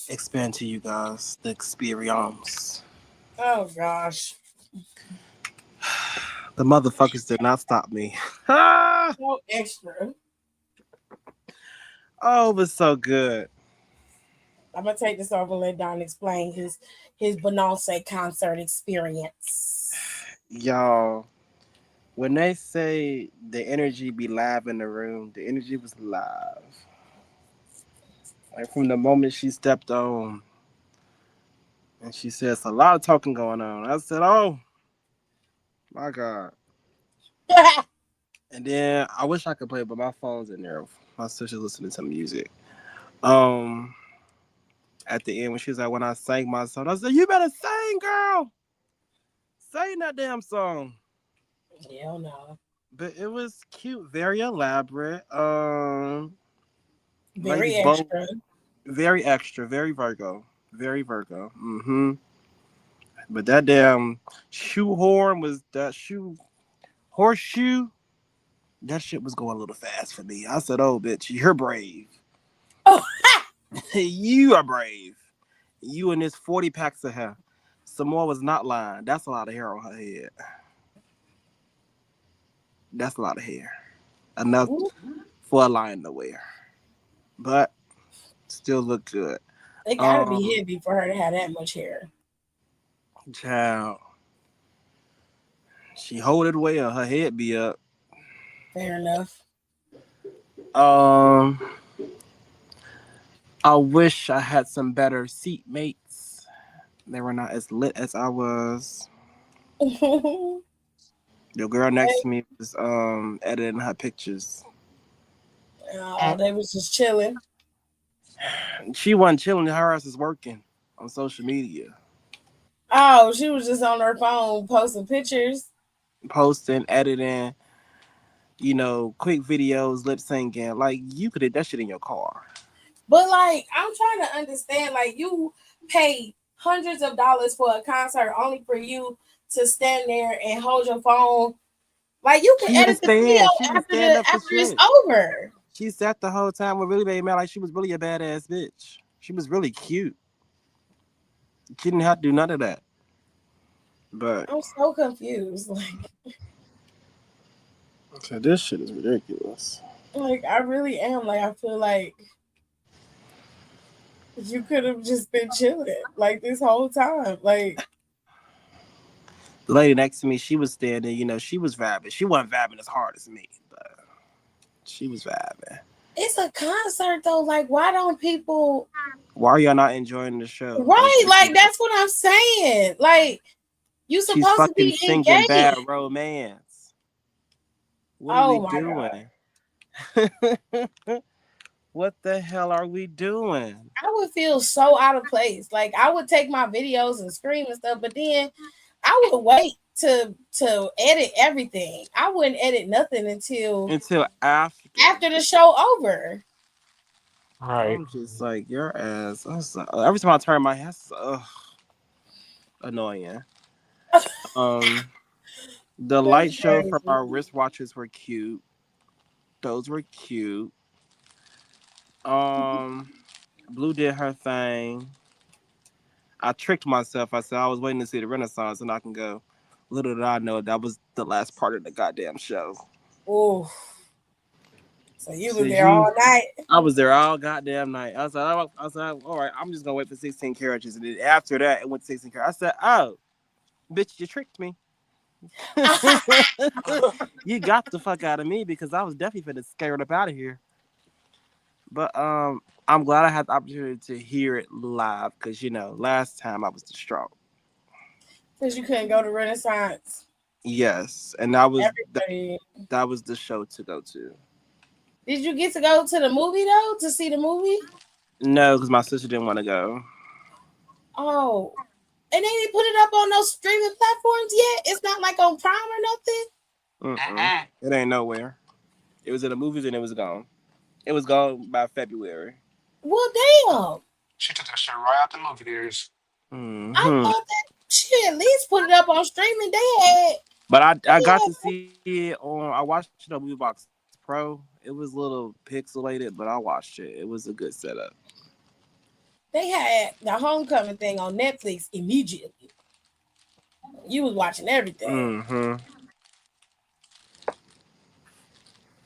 expand to you guys the experience. Oh, gosh. The motherfuckers did not stop me. So extra. Oh, it was so good. I'm going to take this over and let Don explain his Beyonce concert experience. Y'all, when they say the energy be live in the room, the energy was live. Like from the moment she stepped on and she says a lot of talking going on. I said, oh my God. And then I wish I could play it, but my phone's in there. My sister's listening to music. At the end when she was like, when I sang my song, I said, you better sing, girl. Sing that damn song. Hell no. But it was cute, very elaborate. Very extra. Very extra, very Virgo. Very Virgo. Mm-hmm. But that damn shoehorn was that horseshoe. That shit was going a little fast for me. I said, oh, bitch, you're brave. Oh, You are brave. You and this 40 packs of hair. Samoa was not lying. That's a lot of hair on her head. That's a lot of hair. Enough for a lion to wear. But still look good. It gotta be heavy for her to have that much hair. Child. She hold it well. Her head be up. Fair enough. I wish I had some better seatmates. They were not as lit as I was. The girl next to me was editing her pictures. Oh, they was just chilling. She wasn't chilling. Her ass is working on social media. Oh, she was just on her phone posting pictures. Posting, editing, quick videos, lip syncing. Like, you could have that shit in your car. But, like, I'm trying to understand, like, you pay hundreds of dollars for a concert only for you to stand there and hold your phone. Like, you can edit the video after it's over. She sat the whole time with really made me like she was really a badass bitch. She was really cute. She didn't have to do none of that. But I'm so confused. Like, so this shit is ridiculous. Like, I really am. Like, I feel like you could have just been chilling like this whole time. Like, the lady next to me, she was standing, she was vibing. She wasn't vibing as hard as me, but she was vibing. It's a concert though. Like, why don't people? Why are y'all not enjoying the show? Right, like that's what I'm saying. Like, you supposed to be singing engaged. Bad Romance. What are we doing? What the hell are we doing? I would feel so out of place. Like, I would take my videos and scream and stuff, but then I would wait to edit everything. I wouldn't edit nothing until after the show over. All right. I'm just like, your ass. Every time I turn my head, annoying. The light show from our wristwatches were cute. Those were cute. Blue did her thing. I tricked myself. I said I was waiting to see the Renaissance and I can go. Little did I know that was the last part of the goddamn show. Oh. So you were there all night? I was there all goddamn night. I was like, all right, I'm just gonna wait for 16 carriages. And then after that, it went to 16 carriages. I said, oh, bitch, you tricked me. You got the fuck out of me because I was definitely finna scared up out of here. But I'm glad I had the opportunity to hear it live because last time I was distraught. Because you couldn't go to Renaissance. Yes, and that was Everybody. that was the show to go to. Did you get to go to the movie though to see the movie? No, because my sister didn't want to go. Oh, and they didn't put it up on those streaming platforms yet. It's not like on Prime or nothing. Mm-mm. It ain't nowhere. It was in the movies and it was gone. It was gone by February. Well, damn. She took that shit right out the movie theaters. Mm-hmm. I thought that she at least put it up on streaming. But I got to see it on. I watched it on Movie Box Pro. It was a little pixelated, but I watched it. It was a good setup. They had the Homecoming thing on Netflix immediately. You was watching everything. Mm-hmm.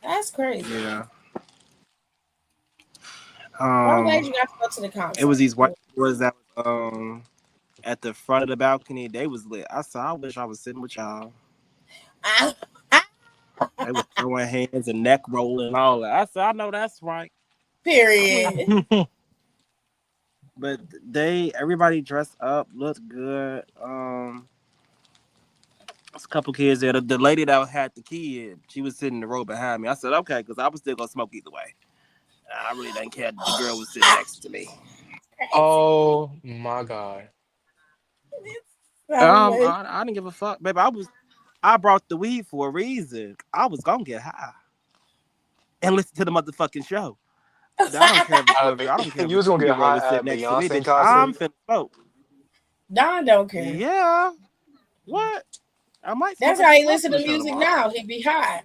That's crazy. Yeah. I'm glad you got to go to the concert. It was these white boys that was at the front of the balcony. They was lit. I said, I wish I was sitting with y'all. They was throwing hands and neck rolling and all that. I said, I know that's right. Period. But everybody dressed up, looked good. There's a couple kids there. The lady that had the kid, she was sitting in the row behind me. I said, okay, because I was still gonna smoke either way. I really didn't care. The girl was sitting next to me. Oh my god. I didn't give a fuck, baby. I brought the weed for a reason. I was gonna get high and listen to the motherfucking show. I don't care if You was gonna get high was at sitting next to me. Beyonce I'm concert. finna smoke. Don don't care. Yeah. What? I might. That's how he listen to music now. He be high.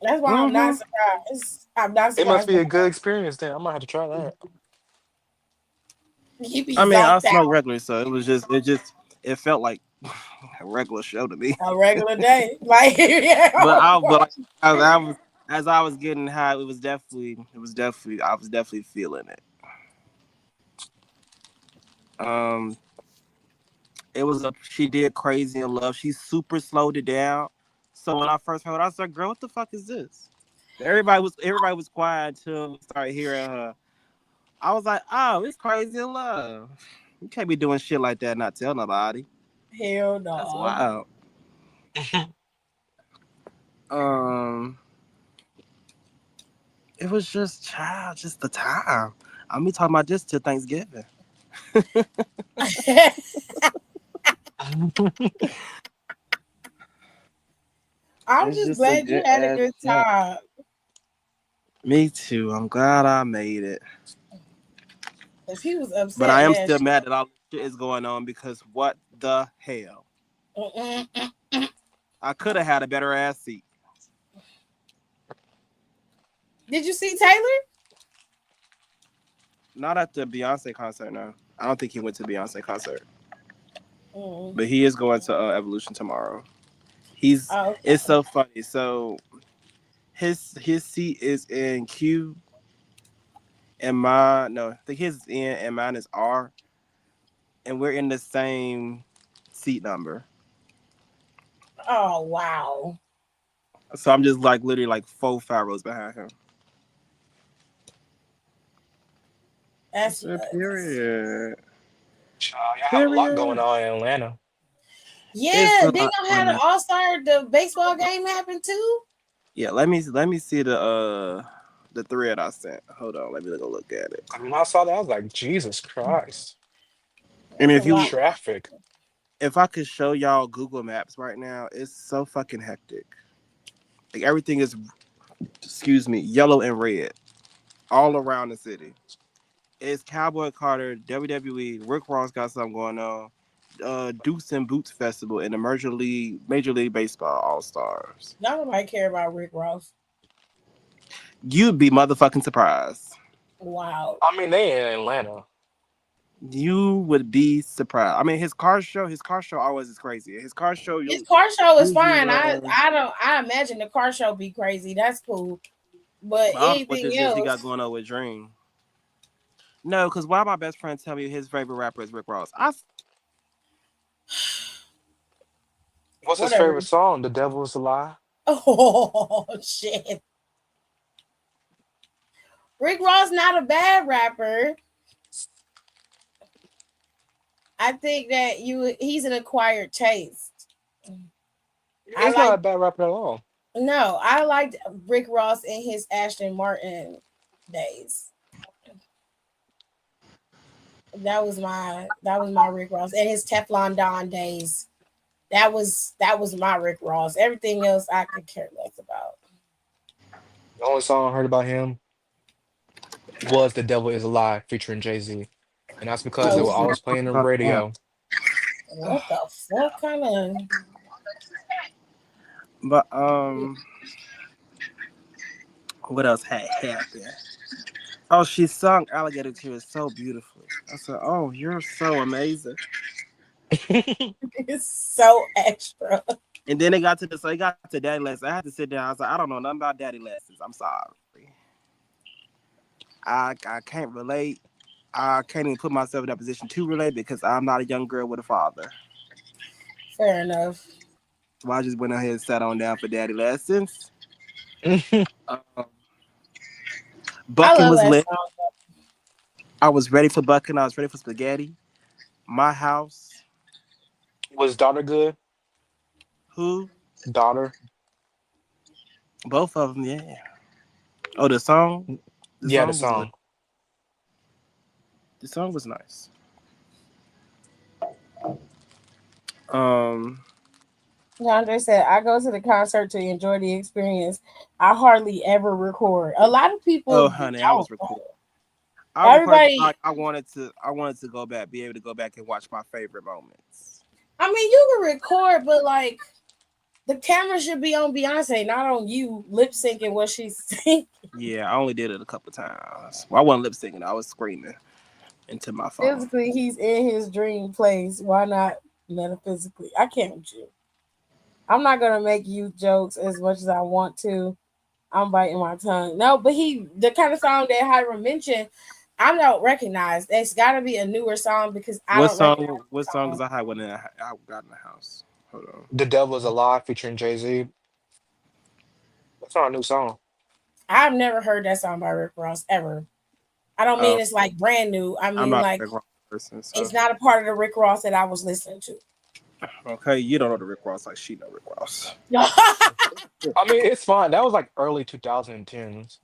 That's why I'm not surprised. I'm not surprised. It must be a good experience then. I might have to try that. I mean, I smoke regularly, so it felt like a regular show to me. A regular day, like. As I was getting high, I was definitely feeling it. She did Crazy in Love. She super slowed it down. So when I first heard it, I was like, girl, what the fuck is this? Everybody was quiet until we started hearing her. I was like, oh, it's Crazy in Love. You can't be doing shit like that and not tell nobody. Hell no. That's wild. It was just the time. I'm be talking about this till Thanksgiving. I'm just glad you had a good time. Me too. I'm glad I made it. If he was upset, but I am still mad that all this shit is going on because what the hell? I could have had a better ass seat. Did you see Taylor? Not at the Beyonce concert, no. I don't think he went to the Beyonce concert. But he is going to Evolution tomorrow. It's so funny. So his seat is in Q, and I think his is in and mine is R, and we're in the same seat number. Oh wow! So I'm just literally 4-5 rows behind him. That's a period. Y'all have a lot going on in Atlanta. Yeah, they gonna have an All-Star the baseball game happen too. Yeah, let me see the thread I sent. Hold on, let me look at it. When I saw that, I was like, Jesus Christ! And if you traffic, if I could show y'all Google Maps right now, it's so fucking hectic. Like everything is, yellow and red, all around the city. It's Cowboy Carter, WWE, Rick Ross got something going on, Dukes and Boots Festival, and the Major League Baseball All-Stars. Nobody care about Rick Ross. You'd be motherfucking surprised. Wow. I mean, they in Atlanta. You would be surprised. I mean, his car show always is crazy. His car show is fine. I imagine the car show be crazy. That's cool. But anything else he got going on with Dream. No, because why my best friend tell me his favorite rapper is Rick Ross? What's his Whatever. favorite song? The Devil Is a Lie. Oh shit. Rick Ross not a bad rapper. I think that he's an acquired taste. He's not a bad rapper at all. No, I liked Rick Ross in his Ashton Martin days. That was my Rick Ross and his Teflon Don days. That was my Rick Ross. Everything else I could care less about. The only song I heard about him was "The Devil Is a Lie" featuring Jay-Z, and that's because they Oh, were always playing the radio. what the fuck kind of? But what else had happened? Oh, she sung "Alligator Tears" so beautifully. I said, "Oh, you're so amazing." It's so extra. And then it got to Daddy Lessons. I had to sit down. I was like, I don't know nothing about Daddy Lessons. I'm sorry. I can't relate. I can't even put myself in that position to relate because I'm not a young girl with a father. Fair enough. So I just went ahead and sat on down for Daddy Lessons. Bucking was lit. Song. I was ready for bucking. I was ready for spaghetti. My house. Was Daughter good? Who? Daughter. Both of them, yeah. Oh, the song? The song. The song was nice. Andre said, I go to the concert to enjoy the experience. I hardly ever record. A lot of people. Oh, honey, I was recording. Everybody, I wanted to go back, be able to go back and watch my favorite moments. I mean, you can record, but like the camera should be on Beyonce, not on you lip syncing what she's singing. Yeah, I only did it a couple times. Well, I wasn't lip syncing, I was screaming into my phone. Physically, he's in his dream place. Why not metaphysically? I can't with you. I'm not gonna make you jokes as much as I want to. I'm biting my tongue. No, but the kind of song that Hiram mentioned, I don't recognize. It's got to be a newer song because What song is I had when I got in the house? Hold on. "The Devil Is a Lie" featuring Jay-Z. That's not a new song. I've never heard that song by Rick Ross ever. I don't mean it's like brand new. I mean like Rick Ross person, so. It's not a part of the Rick Ross that I was listening to. Okay, you don't know the Rick Ross like she know Rick Ross. I mean, it's fine. That was like early 2010s.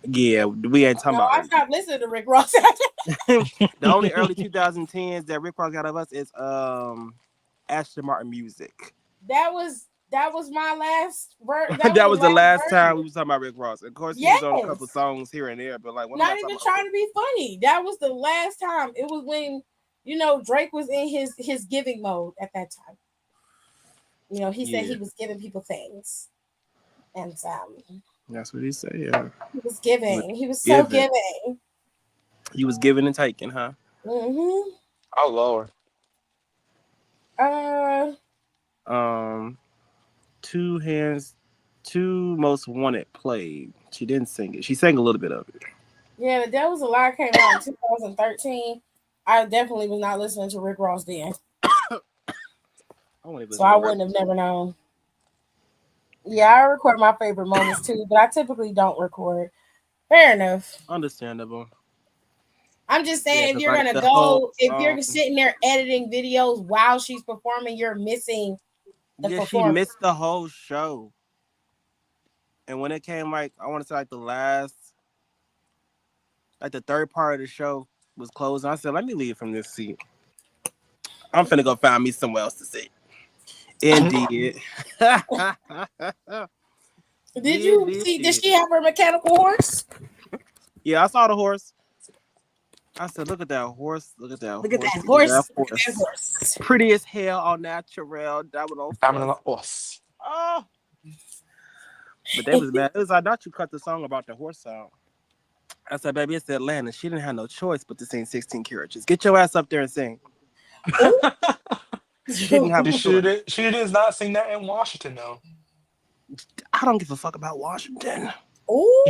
Yeah, we ain't talking about. I stopped listening to Rick Ross. The only early 2010s that Rick Ross got of us is Ashton Martin music. That was my last verse. That was the last time we was talking about Rick Ross. Of course, he was on a couple songs here and there, but like not even trying to be funny. That was the last time. It was when Drake was in his giving mode at that time. He said he was giving people things, and that's what he said. Yeah, he was giving. He was so giving. He was giving and taking, huh? Mm-hmm. Oh Lord. Two Hands, Two Most Wanted played. She didn't sing it. She sang a little bit of it. Yeah, The Devil's a Lie came out in 2013. I definitely was not listening to Rick Ross then. So I wouldn't have never known. Yeah, I record my favorite moments too, but I typically don't record. Fair enough. Understandable. I'm just saying, if you're gonna go, if you're sitting there editing videos while she's performing, you're missing the performance. She missed the whole show. And when it came, I want to say the third part of the show was closing, I said, let me leave from this seat. I'm finna go find me somewhere else to sit. Indeed. Did she have her mechanical horse? Yeah, I saw the horse. I said, look at that horse. Look at that horse. Pretty as hell, all natural. Diamond horse. Oh. But they was mad. It was, I thought you cut the song about the horse out. I said, baby, it's Atlanta. She didn't have no choice but to sing 16 carriages. Get your ass up there and sing. She didn't have a choice. She does not sing that in Washington, though. I don't give a fuck about Washington. Ooh.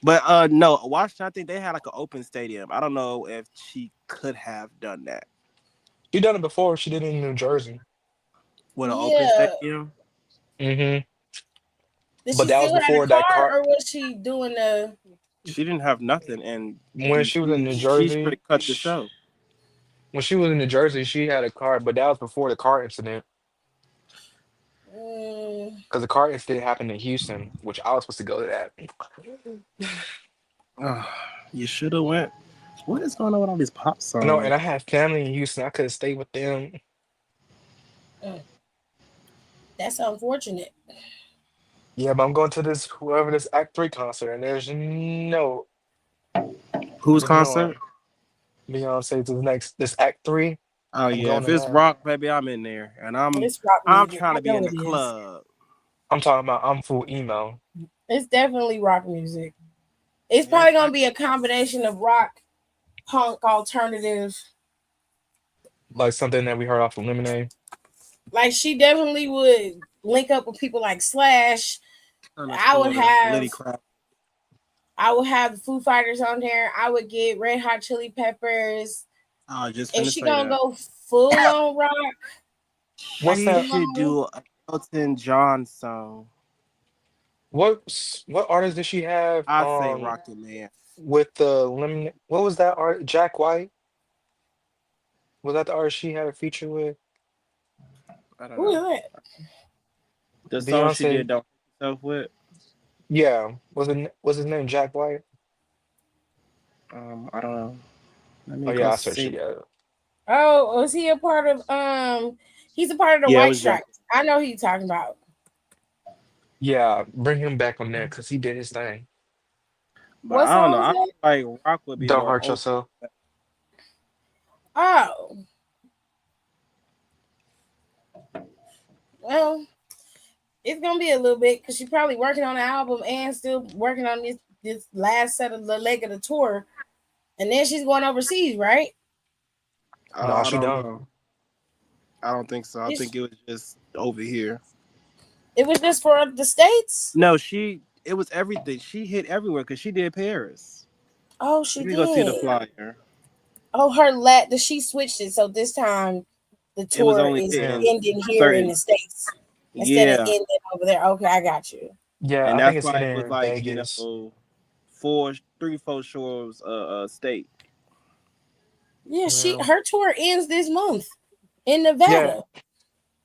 But no, Washington, I think they had like an open stadium. I don't know if she could have done that. She done it before. She did it in New Jersey. With an open Yeah. stadium. Mm-hmm. Did But she that was still have a before that car, car. or was she doing the? She didn't have nothing, and When she was in New she should have Jersey, cut the show. when she was in New Jersey, she had a car, but that was before the car incident. Mm, Because the car incident happened in Houston, which I was supposed to go to that. You should have went. What is going on with all these pop No, songs? and I had family in Houston. I could have stayed with them. mm, that's unfortunate. Yeah, but I'm going to this whoever this Act Three concert, and Whose there's no concert? Beyonce to the next this Act Three. Oh I'm yeah, going if to it's that. rock, baby, I'm in there, and It's rock I'm music. trying I to be know in it the is. club. I'm talking about I'm full emo, It's definitely rock music. It's Yeah, probably gonna be a combination of rock, punk, alternative. like something that we heard off of Lemonade. Like she definitely would link up with people like Slash. I would have Liddy Crap. I would have the Foo Fighters on there. I would get Red Hot Chili Peppers. I was just If finna she say gonna that. go full on rock, What's She that? should do a Elton John song. What artist did she have? I say Rocket Man. With the lemon. What was that art? Jack White. Was that the artist she had a feature with? I don't who is know. that? The song she Beyonce. did "Don't Hurt Yourself" with. Yeah. Was his name Jack White? I don't know. Let me Oh go yeah, I searched see. it. Yeah. Oh, was he a part of he's a part of the Yeah, it White was Jack. Stripes. I know who you're talking about. Yeah, bring him back on there because he did his thing. But What I don't song know. was I feel that? like rock would be Don't more hurt open. yourself. Oh, well, it's gonna be a little bit because she's probably working on an album and still working on this last set of the leg of the tour, and then she's going overseas, right? No, I she don't don't. know. I don't think so. I It's- think it was just over here. It was just for the States. No, it was everything. She hit everywhere because she did Paris. Oh, she Let me go see the did. flyer. Oh, she switched it, so this time the It was tour only is Yeah. hitting ending here in certain. the States instead of Yeah, ending over there. Okay, I got you. Yeah, and I think that's it's why in it was in like Vegas. three, four shows state. Yeah, Yeah. her tour ends this month in Yeah. Nevada.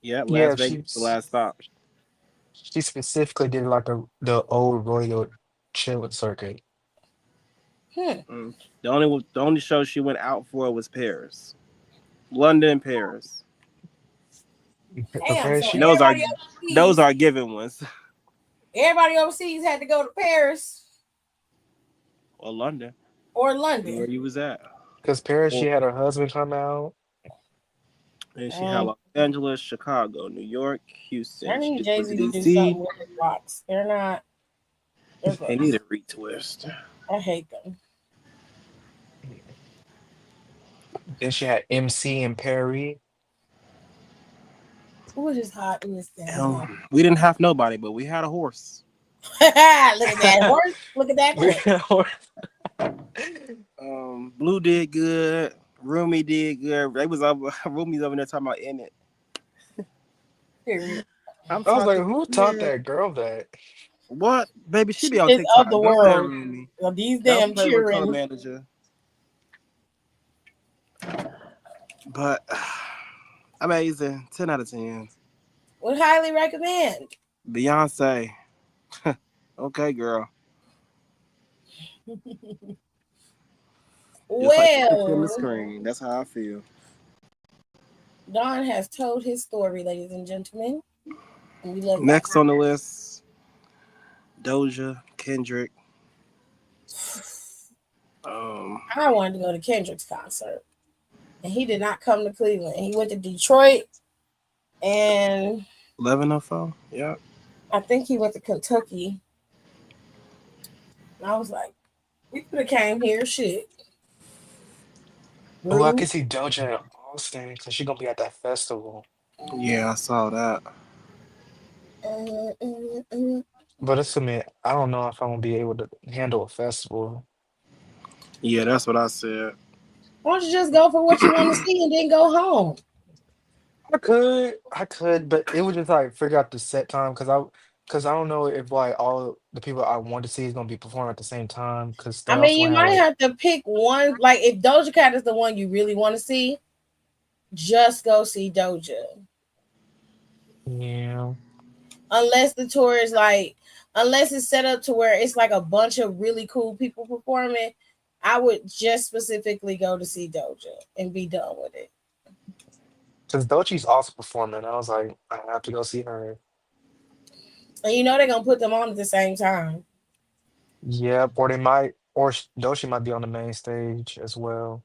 Yeah, Las Yeah, Vegas was the last stop. she specifically did like the old Royal Chillin' circuit. Hmm. The only show she went out for was Paris, London, Paris. Damn. So Apparently she And those are given ones. everybody overseas had to go to Paris Or London, or where London. you was at. because Paris she Or had her husband come out. and she had Los Angeles, Chicago, New York, Houston. I She need did Jay Z to do something DC. with the rocks. They're not. They're They need a retwist. I hate them. Then she had MC in Paris. Who is hot in this thing? We didn't have nobody, but we had a horse. Look at that horse. Look at that horse. Blue did good. Roomy did good. They was over. Roomy's over there talking about in it. Period. I was like, who taught that girl that? What, baby? She be She on is TikTok. of the Don't play with world. Roomy. Well, these Don't damn play with children. co-manager. But amazing. 10 out of 10. Would highly recommend. Beyonce. Okay, girl. Just like the picture on the Well, screen. That's how I feel. Don has told his story, ladies and gentlemen. And we love Next on the list, Doja, Kendrick. I wanted to go to Kendrick's concert, and he did not come to Cleveland. He went to Detroit, and 11:04. Yeah. I think he went to Kentucky. And I was like, we could have came here, shit. Oh, I can see Doja in Austin because she's gonna be at that festival. Yeah, I saw that. But it's I don't know if I'm gonna be able to handle a festival. Yeah, that's what I said. Why don't you just go for what you want to see and then go home? I could, but it would just like figure out the set time because I don't know if like all the people I want to see is gonna be performing at the same time because they I mean, also you have might like have to pick one. Like, if Doja Cat is the one you really want to see, just go see Doja. yeah. Unless the tour is like, unless it's set up to where it's like a bunch of really cool people performing, I would just specifically go to see Doja and be done with it. Since Dochi's also performing, I was like, I have to go see her. And you know they're gonna put them on at the same time. Yeah, or they might, or Dochi might be on the main stage as well.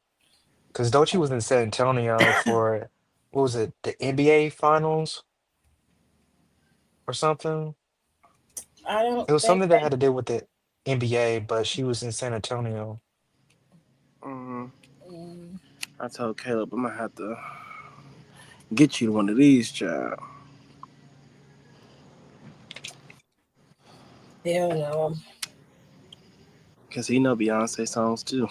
Because Dochi was in San Antonio for what was it, the NBA finals or something? I don't It was think something that had to do with the NBA, but she was in San Antonio. Mm-hmm. mm, I told Caleb I'm gonna have to get you one of these, child. hell no. Cause he know Beyonce songs too.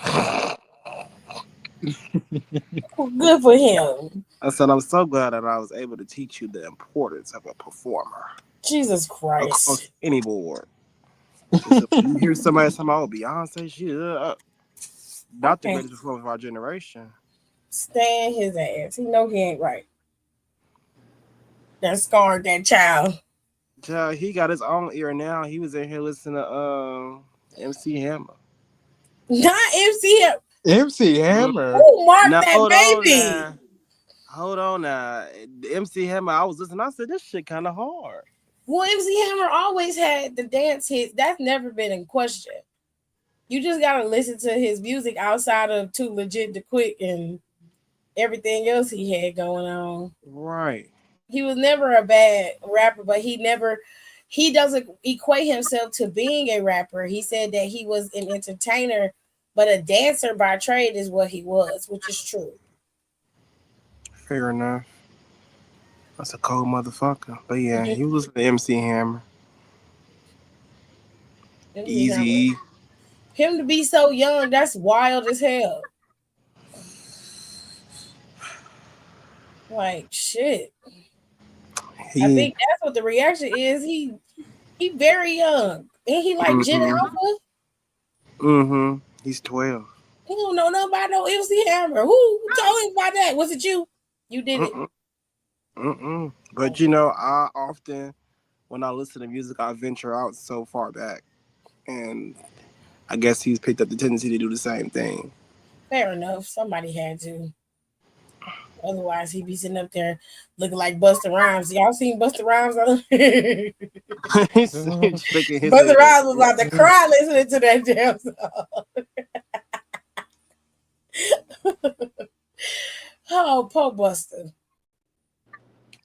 Good for him. I said I'm so glad that I was able to teach you the importance of a performer Jesus across Christ. any board. So you hear somebody talking about Beyonce, she I not the can't greatest performer of our generation. stand his ass. He know he ain't right. That scarred that child. Child, he got his own ear now. He was in here listening to MC Hammer. Not MCM. MC Hammer. Who marked Now that hold on baby? now. Hold on now. The MC Hammer, I was listening. I said this shit kind of hard. Well, MC Hammer always had the dance hits. That's never been in question. You just gotta listen to his music outside of Too Legit to Quit and everything else he had going on. Right. He was never a bad rapper, but he doesn't equate himself to being a rapper. He said that he was an entertainer, but a dancer by trade is what he was, which is true. Fair enough. That's a cold motherfucker. But yeah, he was the MC Hammer. MC Easy Hammer. E. Him to be so young, that's wild as hell. Like shit. I He think that's what the reaction is. He very young. And he like Gen Alpha. He's 12. He don't know nothing about no MC Hammer. Who told him about that? Was it you? You did it. But you know, I often when I listen to music I venture out so far back. And I guess he's picked up the tendency to do the same thing. Fair enough. Somebody had to. Otherwise, he'd be sitting up there looking like Busta Rhymes. Y'all seen Busta Rhymes? He's shaking his Busta head. Rhymes was about to cry listening to that damn song. Oh, poor Busta.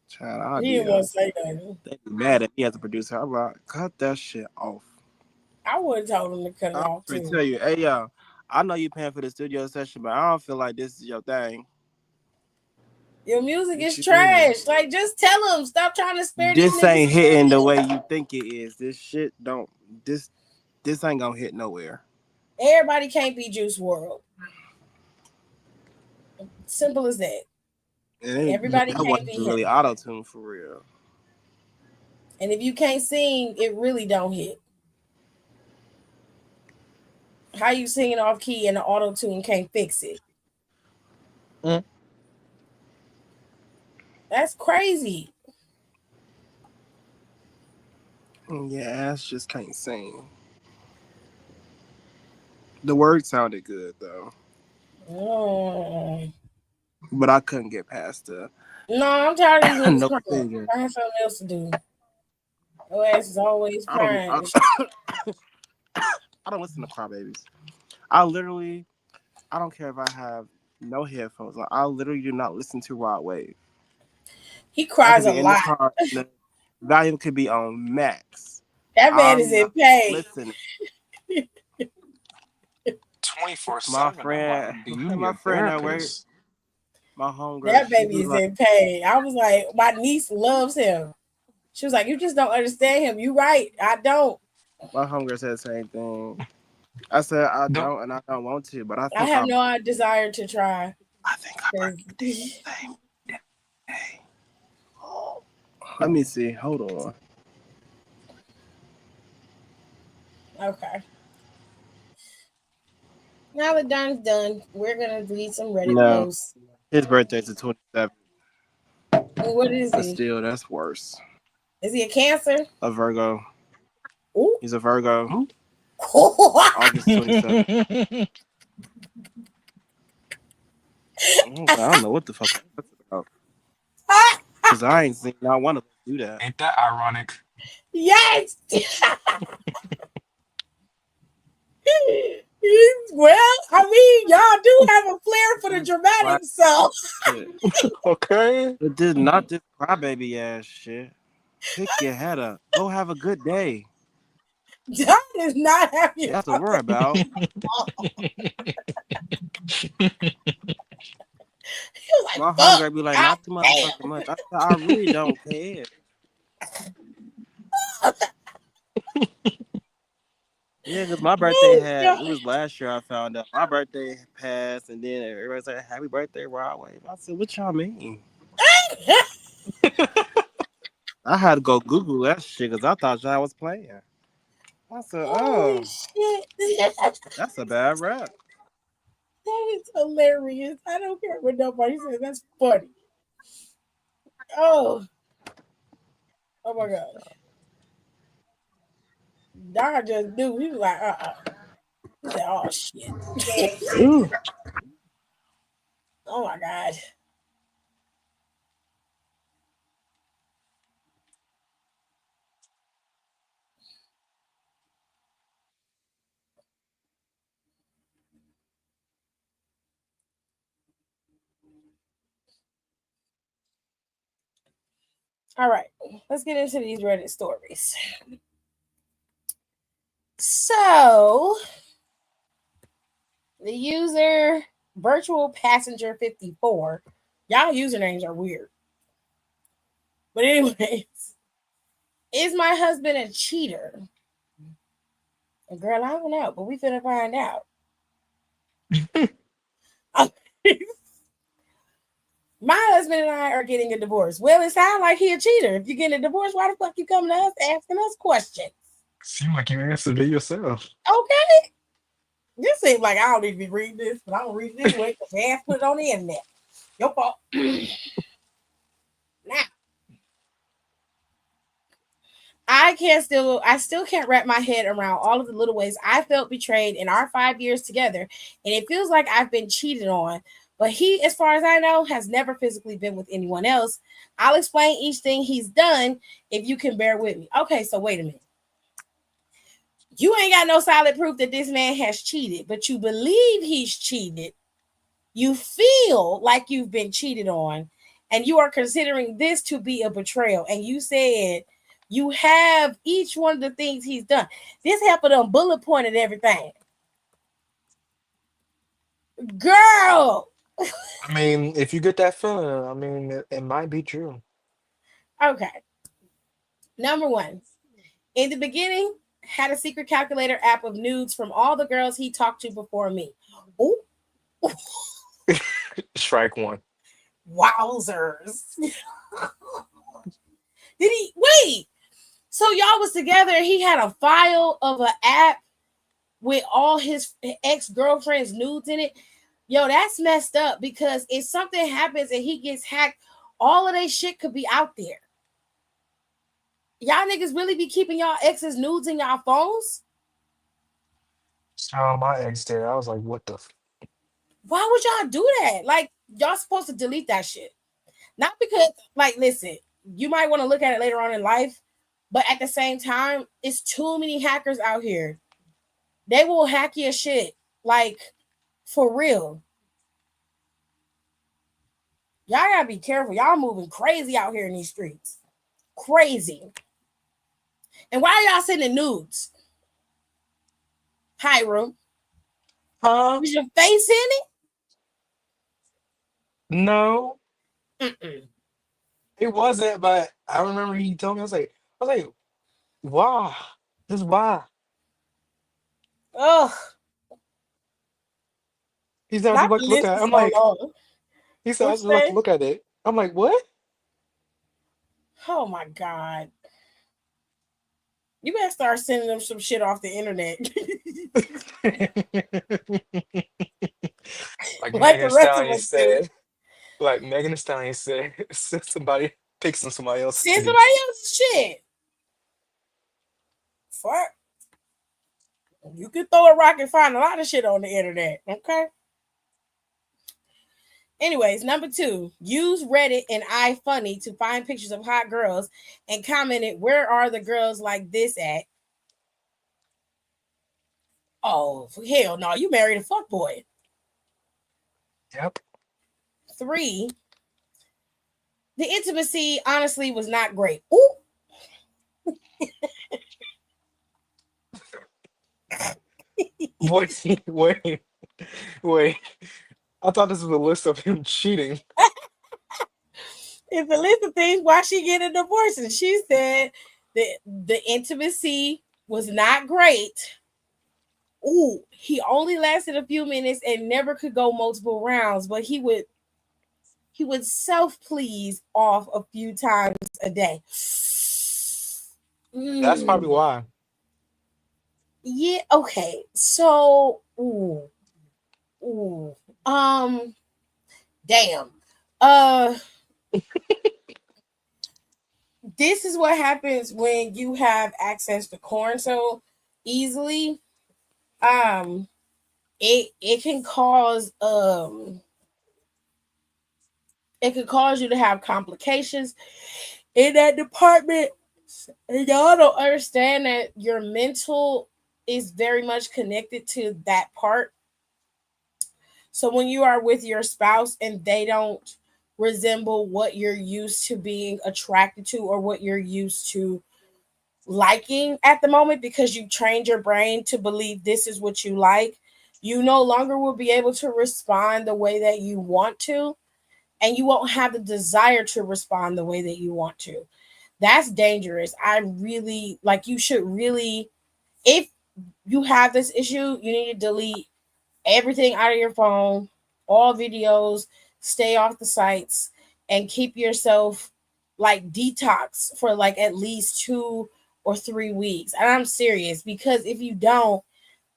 Child, He didn't want to say nothing. they be mad at me as a producer. I'm like, cut that shit off. I would have told him to cut it I'm off gonna too. tell you, hey yo, I know you paying for the studio session, but I don't feel like this is your thing. Your music What is you trash. Like, just tell him. Stop trying to spare these This niggas. ain't hitting the way you think it is. This shit don't. This ain't gonna hit nowhere. Everybody can't be Juice WRLD. Simple as that. And Everybody that can't wasn't be really him. auto tune for real. And if you can't sing, it really don't hit. How you singing off key and the auto tune can't fix it? That's crazy. Yeah, ass just can't sing. The words sounded good though, Oh. but I couldn't get past the No, I'm tired of these niggas no crying. singing. Find something else to do. Your ass is always I don't. crying. I don't listen to crybabies. I don't care if I have no headphones on. I literally do not listen to Rod Wave. He I cries could a be in the lot. car. The volume could be on max. That man is I'm in not pain. listening. 24/7. My I'm friend, like, do you need my a friend at work, therapist? my homegirl, That she baby was is like, in pain. I was like, my niece loves him. She was like, you just don't understand him. You right. I don't. my homegirl said the same thing. I said I Don't don't, and I don't want to, but I I think have no desire to try. I think I birthed the same day. Let me see. Hold on. Okay. Now that Don's done, we're gonna delete some Reddit No, posts. his birthday's the 27th. What is But he? still, that's worse. Is he a Cancer? A Virgo. Ooh. He's a Virgo. Ooh. August 27th. I don't know what the fuck that's about. Because I ain't seen not one of them do that. Ain't that ironic? Yes. Well, I mean, y'all do have a flair for the dramatic, so. Okay. But this not this crybaby ass shit. Pick your head up. Go have a good day. Don is not happy. That's what we're about. My homegirl be like, not too motherfucking much. I really don't care. Yeah, because my birthday it was last year I found out. My birthday passed, and then everybody said, happy birthday, Broadway. I said, what y'all mean? I had to go Google that shit because I thought y'all was playing. I said, Holy shit. that's a bad rap. That is hilarious. I don't care what nobody says. That's funny. Oh my gosh. Don just knew. He was like, He said, oh shit. Oh my God. All right, let's get into these Reddit stories. So, the user virtual passenger 54, y'all usernames are weird. But anyways, is my husband a cheater? And girl, I don't know, but we finna find out. My husband and I are getting a divorce. Well, it sounds like he a cheater. If you're getting a divorce, why the fuck you coming to us asking us questions? Seem like you answered it yourself. Okay. This seems like I don't need to be reading this, but I'm gonna read it anyway because they ass put it on the internet. Your fault. Now, I still can't wrap my head around all of the little ways I felt betrayed in our 5 years together, and it feels like I've been cheated on. But he, as far as I know, has never physically been with anyone else. I'll explain each thing he's done if you can bear with me. Okay, so wait a minute. You ain't got no solid proof that this man has cheated, but you believe he's cheated. You feel like you've been cheated on, and you are considering this to be a betrayal. And you said you have each one of the things he's done. This happened on bullet pointed everything. Girl. I mean, if you get that feeling, I mean, it might be true. Okay. Number one, in the beginning, had a secret calculator app of nudes from all the girls he talked to before me. Ooh. Strike one. Wowzers. Did he wait? So y'all was together and he had a file of an app with all his ex-girlfriend's nudes in it? Yo, that's messed up because if something happens and he gets hacked, all of that shit could be out there. Y'all niggas really be keeping y'all ex's nudes in y'all phones? So my ex did. I was like, what the? Why would y'all do that? Like, y'all supposed to delete that shit. Not because, like, listen, you might want to look at it later on in life, but at the same time, it's too many hackers out here. They will hack your shit, like, for real. Y'all gotta be careful. Y'all moving crazy out here in these streets. Crazy. And why are y'all sending nudes? Hiram. Huh? Was your face in it? No, Mm-mm. it wasn't. But I remember he told me. I was like, why? Just why? Ugh. He said, I Not just like the to look list at it. is I'm so like, long. he said, I What just you like to say? look at it. I'm like, what? Oh my God. You better start sending them some shit off the internet. Like Like Megan the Thee rest of Stallion us do. said, like Megan Thee Stallion said, somebody picks on somebody else's Send titties. somebody else's shit. Fuck. You can throw a rock and find a lot of shit on the internet. Okay. Anyways, number 2, use Reddit and iFunny to find pictures of hot girls and commented, where are the girls like this at? Oh, hell no. You married a fuckboy. Yep. 3, the intimacy honestly was not great. Ooh. Wait, wait, wait. I thought this was a list of him cheating. It's a list of things why she getting a divorce. And she said that the intimacy was not great. Ooh, he only lasted a few minutes and never could go multiple rounds, but he would self-please off a few times a day. That's probably Mm, why. yeah, okay. So, ooh, damn. Uh, this is what happens when you have access to corn so easily. Um, it can cause it could cause you to have complications in that department. And y'all don't understand that your mental is very much connected to that part. So when you are with your spouse and they don't resemble what you're used to being attracted to or what you're used to liking at the moment, because you trained your brain to believe this is what you like, you no longer will be able to respond the way that you want to, and you won't have the desire to respond the way that you want to. That's dangerous. I really like, you should really, if you have this issue, you need to delete everything out of your phone, all videos, stay off the sites, and keep yourself like detox for like at least 2 or 3 weeks. And I'm serious, because if you don't,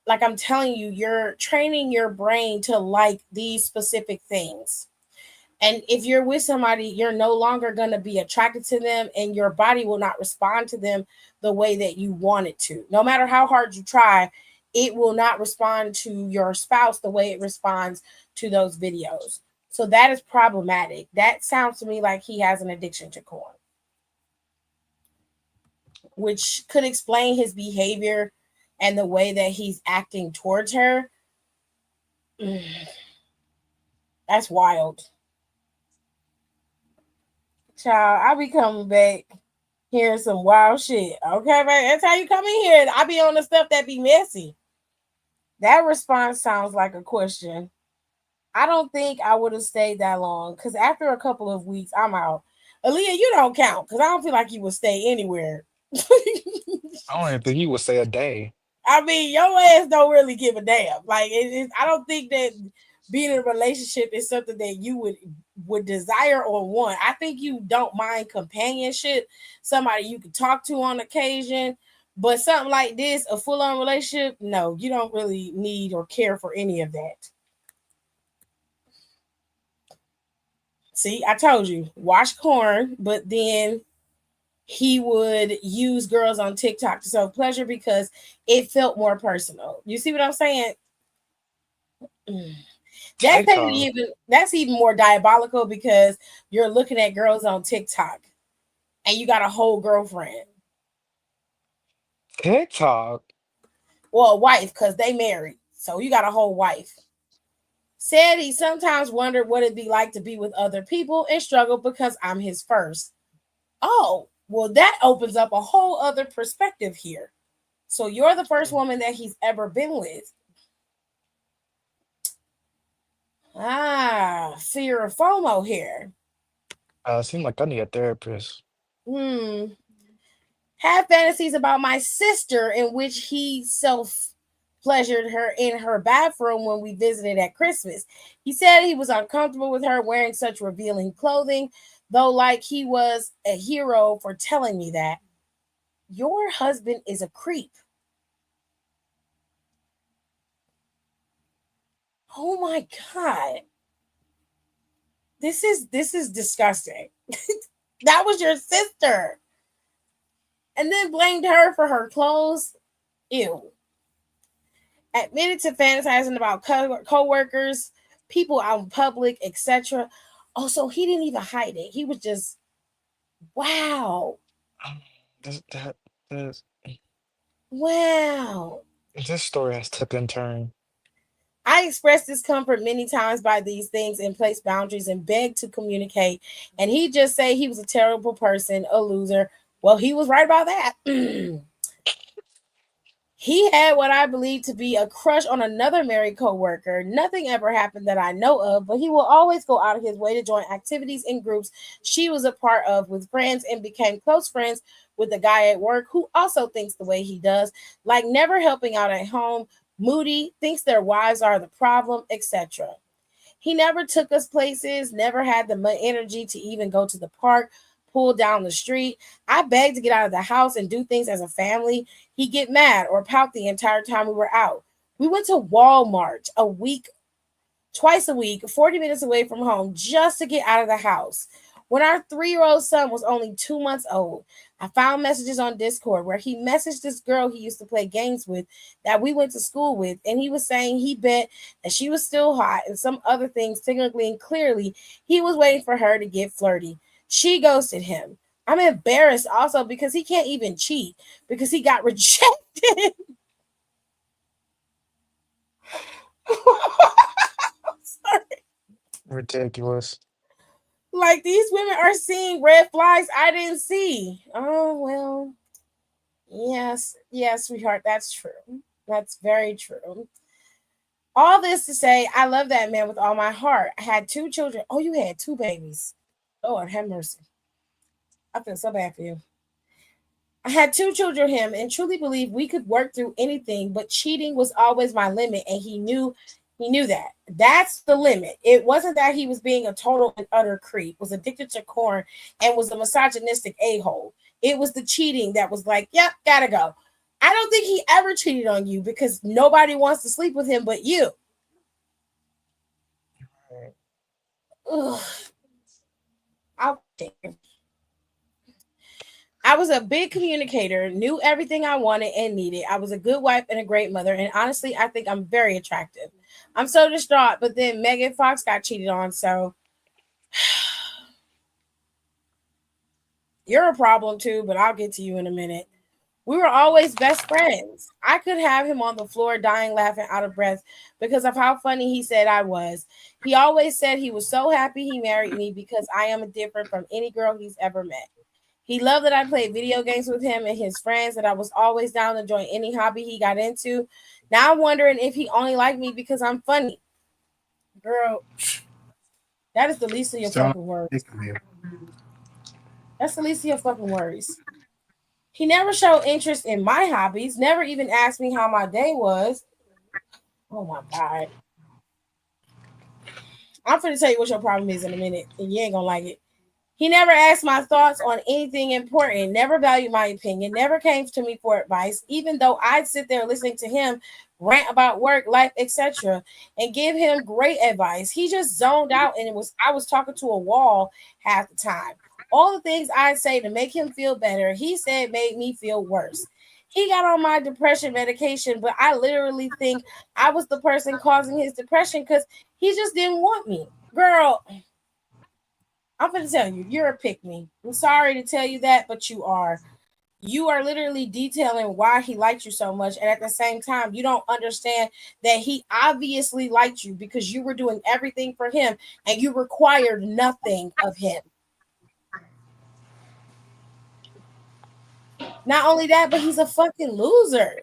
like I'm telling you, you're training your brain to like these specific things. And if you're with somebody, you're no longer going to be attracted to them, and your body will not respond to them the way that you want it to. No matter how hard you try, it will not respond to your spouse the way it responds to those videos. So that is problematic. That sounds to me like he has an addiction to corn, which could explain his behavior and the way that he's acting towards her. That's wild. Child, I be coming back hearing some wild shit. Okay, man. That's how you come in here. I be on the stuff that be messy. That response sounds like a question. I don't think I would have stayed that long, because after a couple of weeks, I'm out. Aaliyah, you don't count, because I don't feel like you would stay anywhere. I don't even think he would say a day. I mean, your ass don't really give a damn. Like, I don't think that being in a relationship is something that you would desire or want. I think you don't mind companionship, somebody you can talk to on occasion, but something like this, a full-on relationship, no, you don't really need or care for any of that. See, I told you, watch corn, but then he would use girls on TikTok to self pleasure because it felt more personal. You see what I'm saying? TikTok. That's even more diabolical, because you're looking at girls on TikTok and you got a whole girlfriend. TikTok. Well, a wife, because they married. So you got a whole wife. Said he sometimes wondered what it'd be like to be with other people and struggled because I'm his first. Oh, well, that opens up a whole other perspective here. So you're the first woman that he's ever been with. Ah, fear of FOMO here. Seem like I need a therapist. Hmm. Have fantasies about my sister in which he self pleasured her in her bathroom when we visited at Christmas. He said he was uncomfortable with her wearing such revealing clothing, though, like he was a hero for telling me that. Your husband is a creep. Oh my God. This is disgusting. That was your sister. And then blamed her for her clothes. Ew. Admitted to fantasizing about co-workers, people out in public, etc. Also, he didn't even hide it. He was just, wow. This that this Wow. this story has took a turn. I expressed discomfort many times by these things and placed boundaries and begged to communicate. And he just say he was a terrible person, a loser. Well, he was right about that. He had what I believe to be a crush on another married coworker. Nothing ever happened that I know of, but he will always go out of his way to join activities and groups she was a part of with friends and became close friends with a guy at work who also thinks the way he does, like never helping out at home, moody, thinks their wives are the problem, etc. He never took us places, never had the energy to even go to the park, pull down the street. I begged to get out of the house and do things as a family. He'd get mad or pout the entire time we were out. We went to Walmart twice a week, 40 minutes away from home, just to get out of the house. When our 3-year-old son was only 2 months old, I found messages on Discord where he messaged this girl he used to play games with that we went to school with, and he was saying he bet that she was still hot and some other things, signaling clearly he was waiting for her to get flirty. She ghosted him. I'm embarrassed also because he can't even cheat because he got rejected. Sorry. Ridiculous. Like these women are seeing red flags I didn't see. Oh, well, yes, sweetheart, that's true. That's very true. All this to say, I love that man with all my heart. I had 2 children. Oh, you had 2 babies. Lord have mercy. I feel so bad for you. I had 2 children with him and truly believed we could work through anything, but cheating was always my limit, and he knew that. That's the limit. It wasn't that he was being a total and utter creep, was addicted to corn, and was a misogynistic a-hole. It was the cheating that was like, yep, gotta go. I don't think he ever cheated on you because nobody wants to sleep with him but you. Ugh. I was a big communicator, knew everything I wanted and needed. I was a good wife and a great mother, and honestly, I think I'm very attractive. I'm so distraught, but then Megan Fox got cheated on, so you're a problem too, but I'll get to you in a minute. We were always best friends. I could have him on the floor dying, laughing, out of breath because of how funny he said I was. He always said he was so happy he married me because I am different from any girl he's ever met. He loved that I played video games with him and his friends, that I was always down to join any hobby he got into. Now I'm wondering if he only liked me because I'm funny. Girl, that is the least of your Sound fucking worries. like me. That's the least of your fucking worries. He never showed interest in my hobbies, never even asked me how my day was. Oh my God. I'm going to tell you what your problem is in a minute, and you ain't going to like it. He never asked my thoughts on anything important, never valued my opinion, never came to me for advice, even though I'd sit there listening to him rant about work, life, etc., and give him great advice. He just zoned out, and I was talking to a wall half the time. All the things I'd say to make him feel better, he said made me feel worse. He got on my depression medication, but I literally think I was the person causing his depression because he just didn't want me. Girl, I'm going to tell you, you're a pick me. I'm sorry to tell you that, but you are. You are literally detailing why he liked you so much. And at the same time, you don't understand that he obviously liked you because you were doing everything for him and you required nothing of him. Not only that, but he's a fucking loser.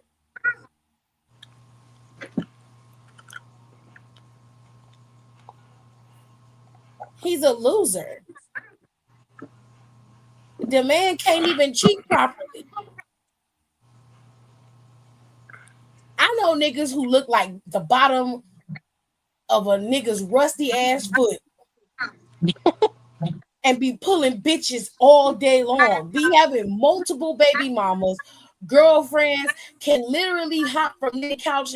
He's a loser. The man can't even cheat properly. I know niggas who look like the bottom of a nigga's rusty ass foot. and be pulling bitches all day long, be having multiple baby mamas, girlfriends, can literally hop from the couch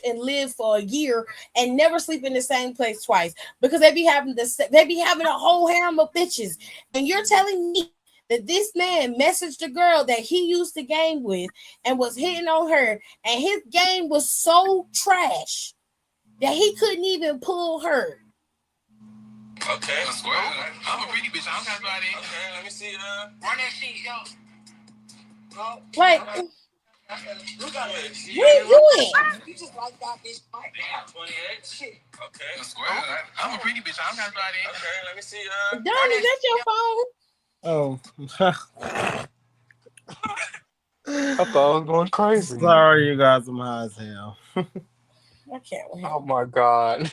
and live for a year and never sleep in the same place twice because they be having a whole harem of bitches. And you're telling me that this man messaged a girl that he used to game with and was hitting on her, and his game was so trash that he couldn't even pull her. Okay, a square. I'm a pretty bitch. I don't got nobody. Okay, let me see. Run that shit, yo. Like, what are you doing? You just like that bitch. 28. Shit. Okay, a square. I'm a pretty bitch. I don't got nobody. Okay, let me see. Don, is that your phone? Oh. I thought I was going crazy. Sorry, you guys. I'm high as hell. I can't wait. Oh my God.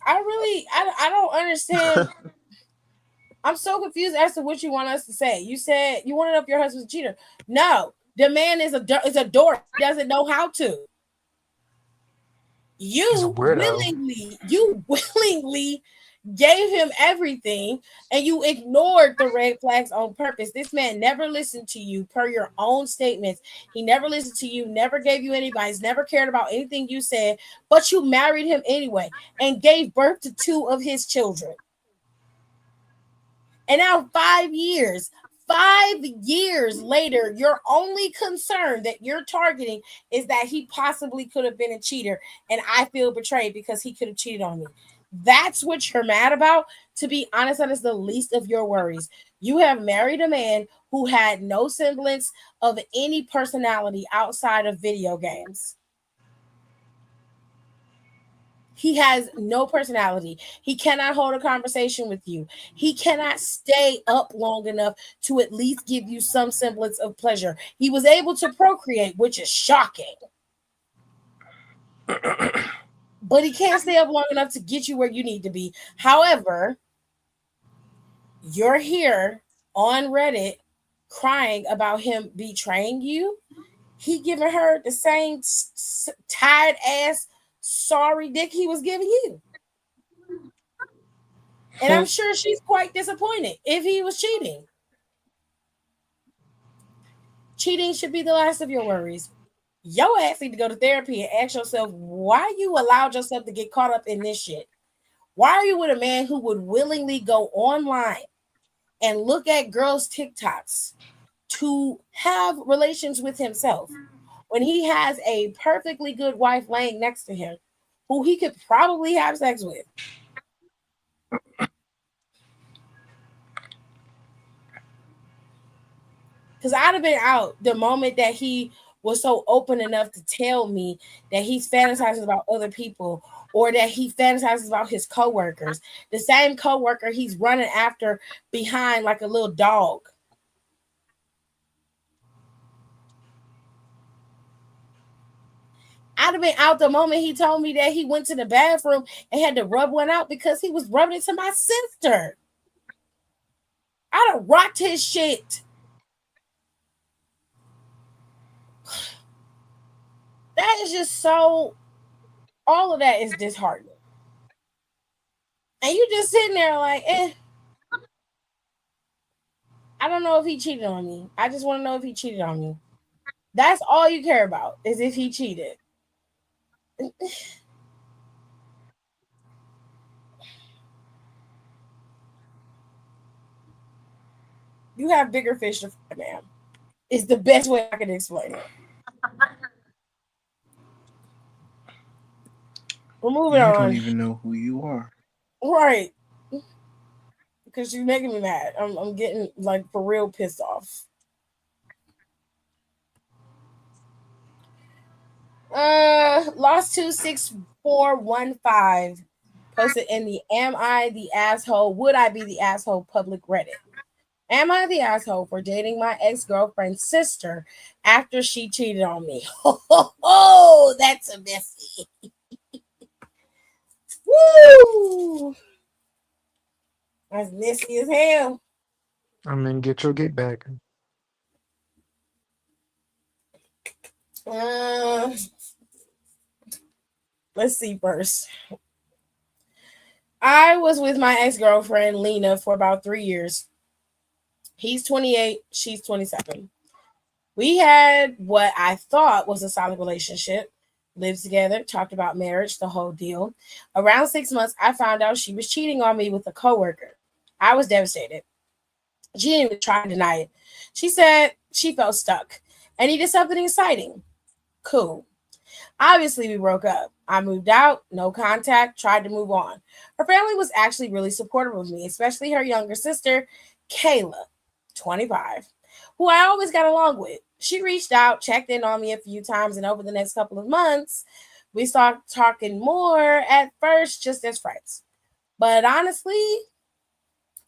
I don't understand. I'm so confused as to what you want us to say. You said you wanted up your husband's a cheater. No, the man is a dork. He doesn't know how to. He's a weirdo. You willingly gave him everything and you ignored the red flags on purpose. This man never listened to you per your own statements. He never listened to you, never gave you any advice, never cared about anything you said, but you married him anyway and gave birth to 2 of his children. And now 5 years later, your only concern that you're targeting is that he possibly could have been a cheater. And I feel betrayed because he could have cheated on me. That's what you're mad about. To be honest, that is the least of your worries. You have married a man who had no semblance of any personality outside of video games. He has no personality. He cannot hold a conversation with you. He cannot stay up long enough to at least give you some semblance of pleasure. He was able to procreate, which is shocking. But he can't stay up long enough to get you where you need to be. However, you're here on Reddit crying about him betraying you. He giving her the same tired ass sorry dick he was giving you. And I'm sure she's quite disappointed if he was cheating. Cheating should be the last of your worries. Your ass need to go to therapy and ask yourself why you allowed yourself to get caught up in this shit. Why are you with a man who would willingly go online and look at girls' TikToks to have relations with himself when he has a perfectly good wife laying next to him who he could probably have sex with? Because I'd have been out the moment that he was so open enough to tell me that he's fantasizing about other people or that he fantasizes about his coworkers. The same coworker he's running after behind like a little dog. I'd have been out the moment he told me that he went to the bathroom and had to rub one out because he was rubbing it to my sister. I'd have rocked his shit. That is just so, all of that is disheartening. And you just sitting there like, I don't know if he cheated on me. I just want to know if he cheated on me. That's all you care about, is if he cheated. You have bigger fish to fry, man. It's the best way I can explain it. We're moving on. You don't even know who you are. Right. Because she's making me mad. I'm getting like for real pissed off. Lost 26415 posted in the Am I the Asshole? Would I be the asshole public Reddit? Am I the asshole for dating my ex-girlfriend's sister after she cheated on me? Oh, that's a messy. Woo! That's messy as hell. I mean, get your get back. Let's see first. I was with my ex-girlfriend Lena for about 3 years. He's 28, she's 27. We had what I thought was a solid relationship, lived together, talked about marriage, the whole deal. Around 6 months, I found out she was cheating on me with a coworker. I was devastated. She didn't even try to deny it. She said she felt stuck and needed something exciting. Cool. Obviously, we broke up. I moved out, no contact, tried to move on. Her family was actually really supportive of me, especially her younger sister, Kayla, 25, who I always got along with. She reached out, checked in on me a few times, and over the next couple of months, we started talking more at first just as friends. But honestly,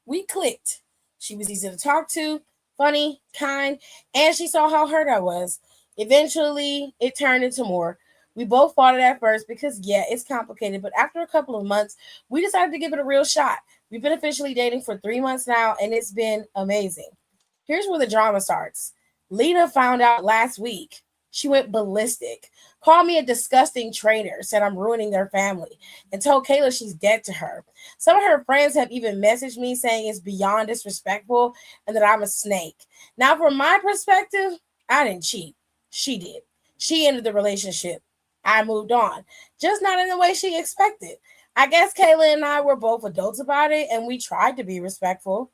we clicked. She was easy to talk to, funny, kind, and she saw how hurt I was. Eventually, it turned into more. We both fought it at first because, yeah, it's complicated, but after a couple of months, we decided to give it a real shot. We've been officially dating for 3 months now, and it's been amazing. Here's where the drama starts. Lena found out last week. She went ballistic, called me a disgusting traitor, said I'm ruining their family, and told Kayla she's dead to her. Some of her friends have even messaged me saying it's beyond disrespectful and that I'm a snake. Now, from my perspective, I didn't cheat. She did. She ended the relationship. I moved on, just not in the way she expected. I guess Kayla and I were both adults about it, and we tried to be respectful.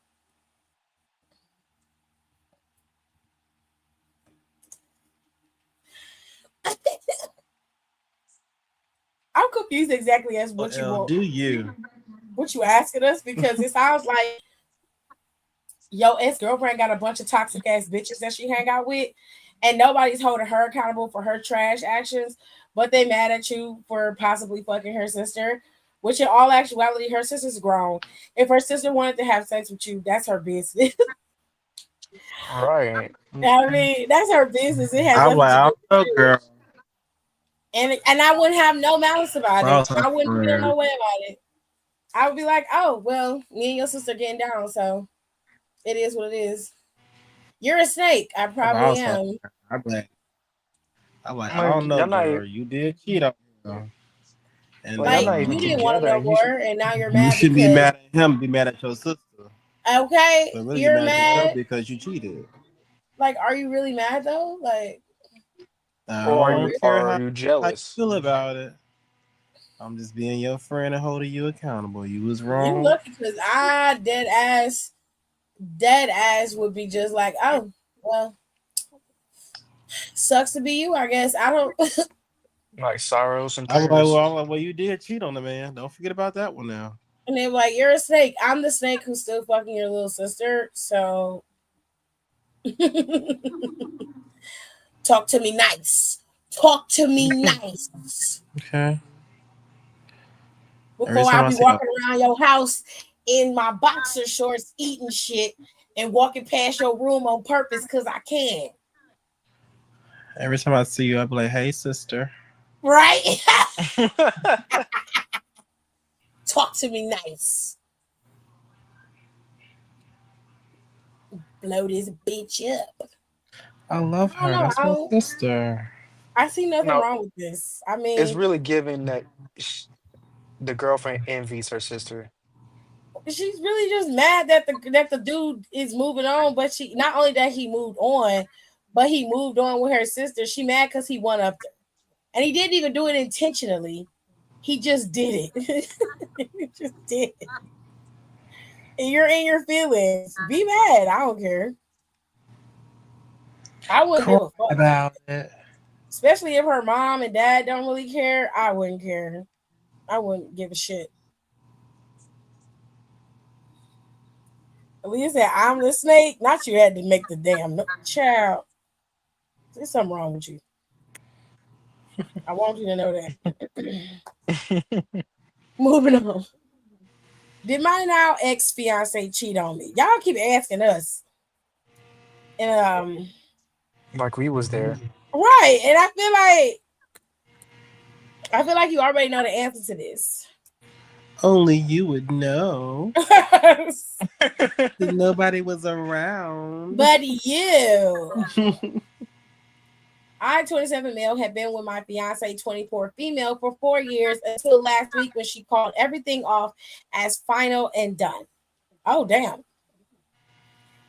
I'm confused exactly as what you Well, want, do you? what you asking us because it sounds like your ex girlfriend got a bunch of toxic ass bitches that she hang out with, and nobody's holding her accountable for her trash actions, but they mad at you for possibly fucking her sister. Which in all actuality, her sister's grown. If her sister wanted to have sex with you, that's her business. Right. I mean, that's her business. It has I'm nothing like, to I do don't with know, you. girl. And I wouldn't have no malice about I it. was her I wouldn't feel friend. no way about it. I would be like, oh well, me and your sister getting down, so it is what it is. You're a snake. I If I probably was her am. friend, I'm like, I Like don't know, y'all not girl. You did cheat on him. And like y'all Like not even you didn't want him together no and you should more, and now you're you mad should be because mad at him, be mad at your sister. okay, But really, you're you're mad at yourself mad. because you cheated. Like, are you really mad though? Like, I or for don't real? care are you how you jealous? feel about it. I'm just being your friend and holding you accountable. You was You wrong. lucky because I dead ass would be just like, oh well, sucks to be you. I guess I don't. Like sorrows and I'm like, tears. well, you did cheat on the man. Don't forget about that one now. And they're like, you're a snake. I'm the snake who's still fucking your little sister. So talk to me nice. Talk to me nice. Okay. Every Before time I I be see a walking around your house in my boxer shorts eating shit and walking past your room on purpose because I can. every time I see you, I be like, hey sister. Right? Talk to me nice. Blow this bitch up. I love I don't her. know. That's my sister. I see nothing No, wrong with this. I it's mean, really given that the girlfriend envies her sister. she's really just mad that the dude is moving on, but she not only that he moved on, but he moved on with her sister. She mad because he went up there. And he didn't even do it intentionally. He just did it. He just did it. And you're in your feelings. Be mad. I don't care. I wouldn't Cry give a fuck. about it. Especially if her mom and dad don't really care. I wouldn't care. I wouldn't give a shit. Aaliyah said, I'm the snake. Not you had to make the damn child. There's something wrong with you. I want you to know that. Moving on. Did my now ex fiance cheat on me? Y'all keep asking us. And Like we was there. right. And I feel like you already know the answer to this. Only you would know. Nobody was around. But you. I, 27 male, had been with my fiance, 24 female, for 4 years until last week when she called everything off as final and done. Oh, damn.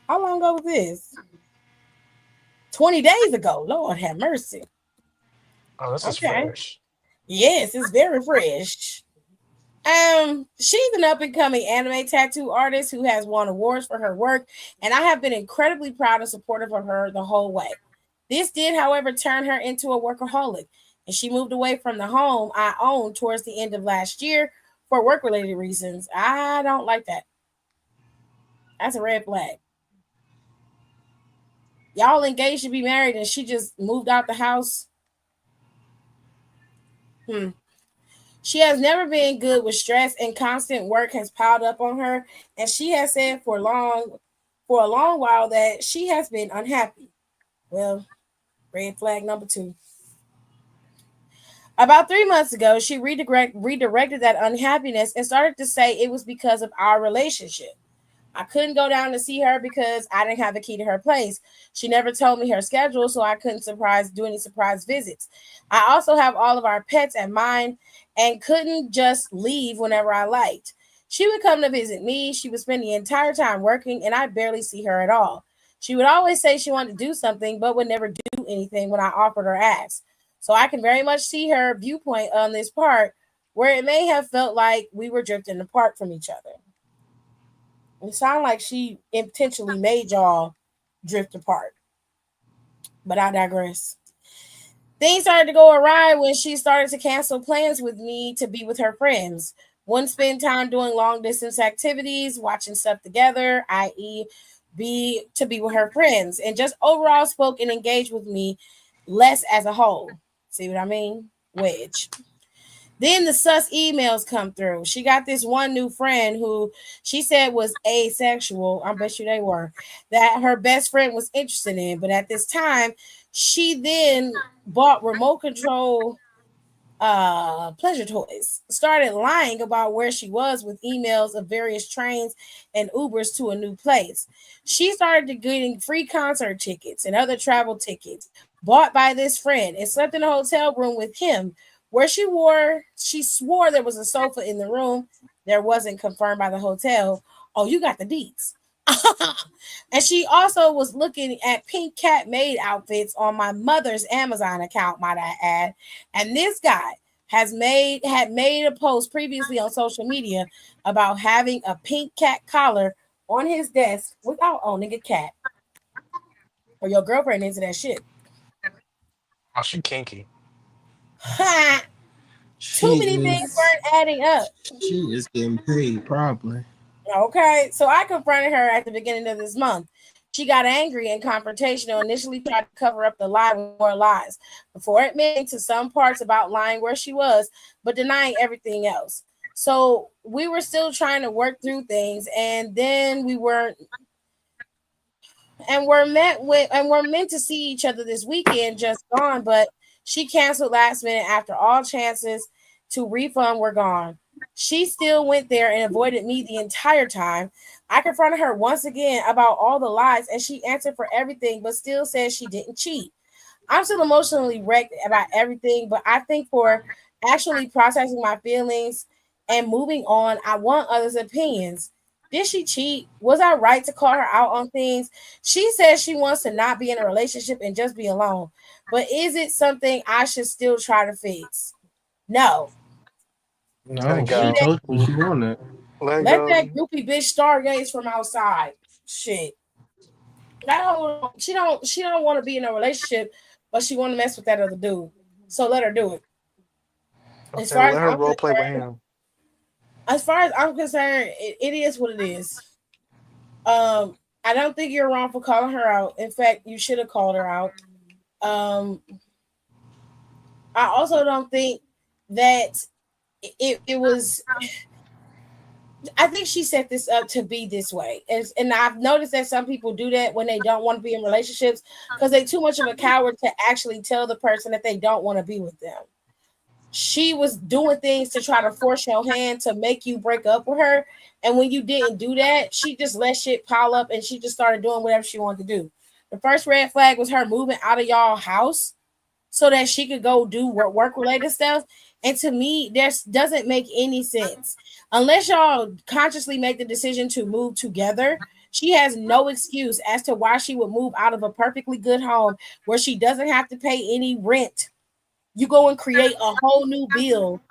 How long ago was this? 20 days ago. Lord have mercy. Oh, this is Okay. fresh. Yes, it's very fresh. She's an up and coming anime tattoo artist who has won awards for her work, and I have been incredibly proud and supportive of her the whole way. This did, however, turn her into a workaholic, and she moved away from the home I owned towards the end of last year for work related reasons. I don't like that. That's a red flag. Y'all engaged to be married, and she just moved out the house. She has never been good with stress, and constant work has piled up on her, and she has said for a long while that she has been unhappy. Well, red flag number 2. About 3 months ago, she redirected that unhappiness and started to say it was because of our relationship. I couldn't go down to see her because I didn't have the key to her place. She never told me her schedule, so I couldn't do any surprise visits. I also have all of our pets at mine and couldn't just leave whenever I liked. She would come to visit me. She would spend the entire time working, and I barely see her at all. She would always say she wanted to do something, but would never do anything when I offered or asked. So I can very much see her viewpoint on this part, where it may have felt like we were drifting apart from each other. It sounded like she intentionally made y'all drift apart. But I digress. Things started to go awry when she started to cancel plans with me to be with her friends. Wouldn't spend time doing long distance activities, watching stuff together, i.e., be with her friends, and just overall spoke and engaged with me less as a whole. See what I mean? Wedge. Then the sus emails come through. She got this one new friend who she said was asexual. I bet you they were. That her best friend was interested in. But at this time, she then bought remote control pleasure toys, started lying about where she was with emails of various trains and Ubers to a new place. She started getting free concert tickets and other travel tickets bought by this friend and slept in a hotel room with him where she swore there was a sofa in the room. There wasn't, confirmed by the hotel. Oh, you got the deets. And she also was looking at pink cat maid outfits on my mother's Amazon account, might I add. And this guy had made a post previously on social media about having a pink cat collar on his desk without owning a cat. Or your girlfriend into that shit. Oh, she kinky. Too She many things is weren't adding up. she is getting paid probably. Okay, so I confronted her at the beginning of this month. She got angry and confrontational, initially tried to cover up the lie with more lies, before admitting to some parts about lying where she was, but denying everything else. So we were still trying to work through things, and then we're meant to see each other this weekend, just gone, but she canceled last minute after all chances to refund were gone. She still went there and avoided me the entire time. I confronted her once again about all the lies, and she answered for everything, but still says she didn't cheat. I'm still emotionally wrecked about everything, but I think for actually processing my feelings and moving on, I want others' opinions. Did she cheat? Was I right to call her out on things? She says she wants to not be in a relationship and just be alone. But is it something I should still try to fix? No. Let it No, she Leave that, go. told you she wanted. Let it let that go. groupie bitch stargaze from outside. Shit. She don't want to be in a relationship, but she want to mess with that other dude. So let her do it. As Okay, far as let her I'm role play with concerned, him. it is what it is. I don't think you're wrong for calling her out. In fact, you should have called her out. Um, I also don't think that it was. I think she set this up to be this way, and I've noticed that some people do that when they don't want to be in relationships because they're too much of a coward to actually tell the person that they don't want to be with them. She was doing things to try to force your hand to make you break up with her, and when you didn't do that, she just let shit pile up, and she just started doing whatever she wanted to do. The first red flag was her moving out of y'all house. so that she could go do work related stuff. And to me, this doesn't make any sense unless y'all consciously make the decision to move together. She has no excuse as to why she would move out of a perfectly good home where she doesn't have to pay any rent. You go and create a whole new bill,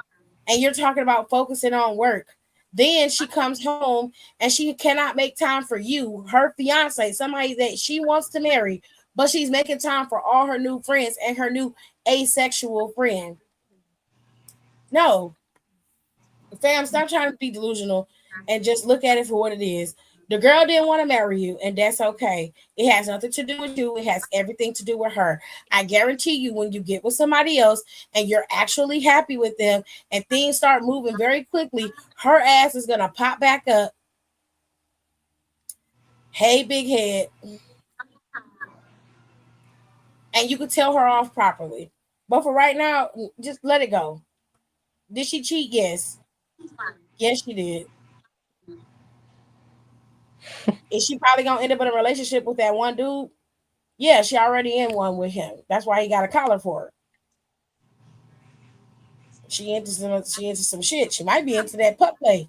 and you're talking about focusing on work. Then she comes home and she cannot make time for you, her fiance, somebody that she wants to marry, but she's making time for all her new friends and her new asexual friend. No, fam, stop trying to be delusional and just look at it for what it is. The girl didn't want to marry you, and that's okay. It has nothing to do with you. It has everything to do with her. I guarantee you, when you get with somebody else and you're actually happy with them and things start moving very quickly, her ass is going to pop back up. Hey, big head. And you could tell her off properly. But for right now, just let it go. Did she cheat? Yes. Yes, she did. Is she probably gonna end up in a relationship with that one dude? Yeah, she already in one with him. That's why he got a collar for her. She into some shit. She might be into that pup play.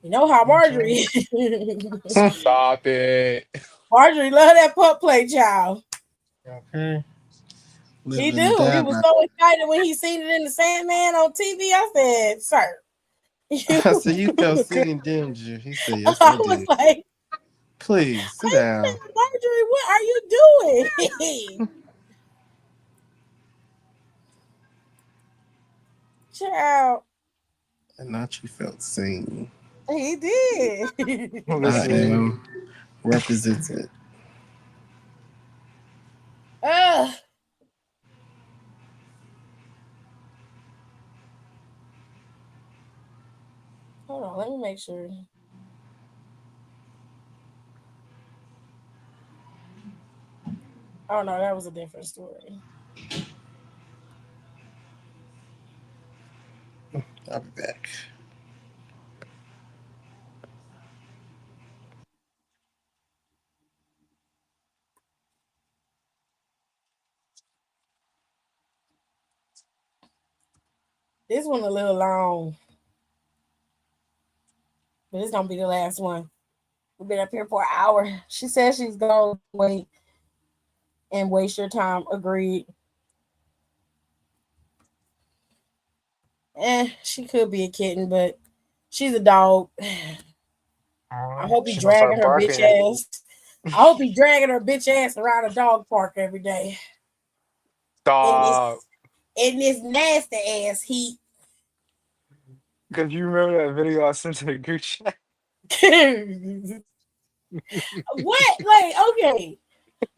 You know how Okay. Marjorie Stop it. Marjorie love that pup play, child. Okay. He Living do. He that was life. so excited when he seen it in the Sandman on TV. I said, sir, I said, you you felt Okay. seen, didn't you? He said, yes, I I was did. like, Please sit I down. said, Marjorie, what are you doing? Child, And not you felt seen. he did. I Listen, am represented. Ugh. Hold on, let me make sure. Oh no, that was a different story. I'll be back. This one a little long, but it's gonna be the last one. We've been up here for an hour. She says she's gonna wait and waste your time. Agreed. She could be a kitten, but she's a dog. I hope he she's gonna start dragging her bitch barking. ass. I hope he dragging her bitch ass around a dog park every day in this Stop. nasty ass heat. Because you remember that video I sent to the group chat? What? Like, okay.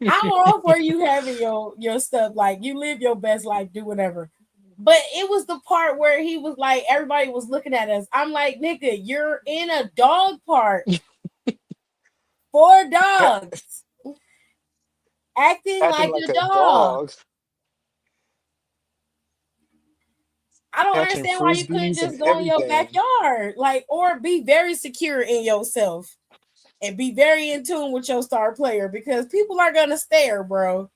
I'm all for you having your stuff. Like, you live your best life, do whatever. But it was the part where he was like, everybody was looking at us. I'm like, nigga, you're in a dog park for dogs, acting Acting like like a a dog. dog, I don't catching understand why you couldn't frisbees and just go in your everything. backyard, like, or be very secure in yourself and be very in tune with your star player because people are gonna stare, bro.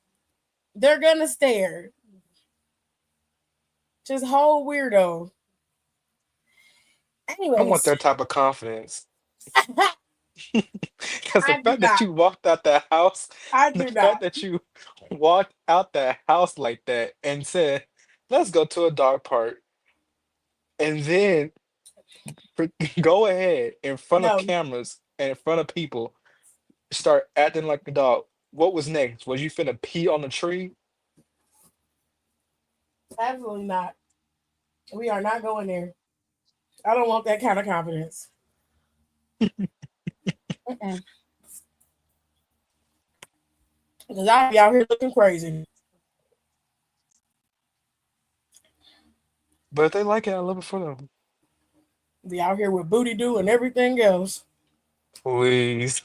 They're gonna stare. Just whole weirdo. I want Anyways, that type of confidence. Because the I do fact that not. you walked out the house, I the do not. fact that you walked out the house like that and said, let's go to a dog park, and then go ahead in front of No, cameras and in front of people, start acting like a dog. What was next? Was you finna pee on the tree? absolutely not. We are not going there. I don't want that kind of confidence. Because I'll be out here looking crazy. But if they like it, I love it for them. Be out here with booty do and everything else. Please.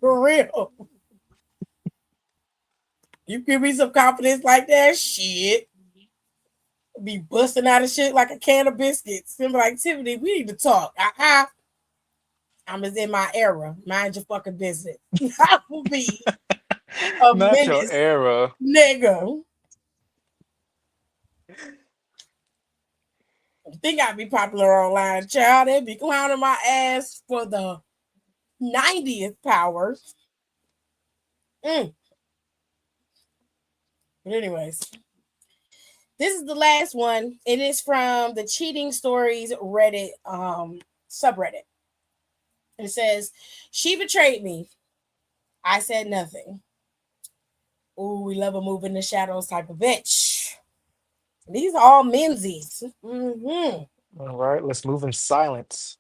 For real. You give me some confidence like that, shit. Be busting out of shit like a can of biscuits. Simple like Tiffany, we need to talk. I'm just in my era. Mind your fucking business. I will be a Not your menace, era. nigga. Think I'd be popular online, child. They'd be clowning my ass for the 90th power. Mm. But anyways, this is the last one. It is from the Cheating Stories Reddit subreddit. It says, "She betrayed me. I said nothing. Ooh, we love a move in the shadows type of bitch." These are all menzies. Mm-hmm. All right, let's move in silence.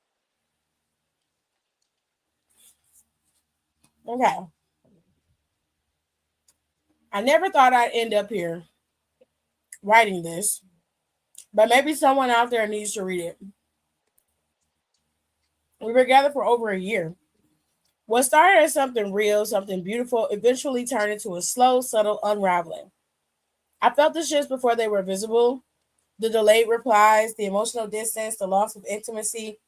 Okay. I never thought I'd end up here writing this, but maybe someone out there needs to read it. We were together for over a year. What started as something real, something beautiful, eventually turned into a slow, subtle unraveling. I felt the shifts before they were visible, the delayed replies, the emotional distance, the loss of intimacy.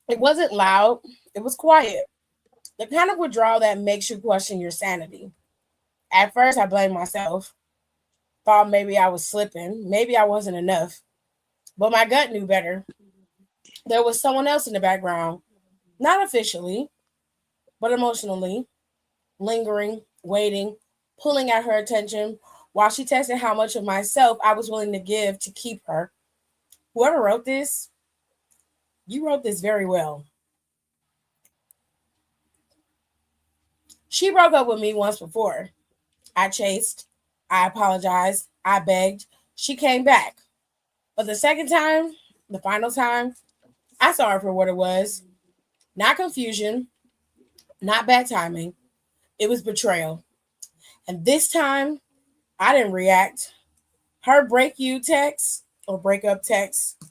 It wasn't loud, it was quiet. The kind of withdrawal that makes you question your sanity. At first, I blamed myself, thought maybe I was slipping, maybe I wasn't enough, but my gut knew better. There was someone else in the background, not officially, but emotionally, lingering, waiting, pulling at her attention while she tested how much of myself I was willing to give to keep her. Whoever wrote this, you wrote this very well. She broke up with me once before. I chased, I apologized, I begged. She came back. But the second time, the final time, I saw her for what it was. Not confusion, not bad timing. It was betrayal. And this time, I didn't react. Her break you text or break up text.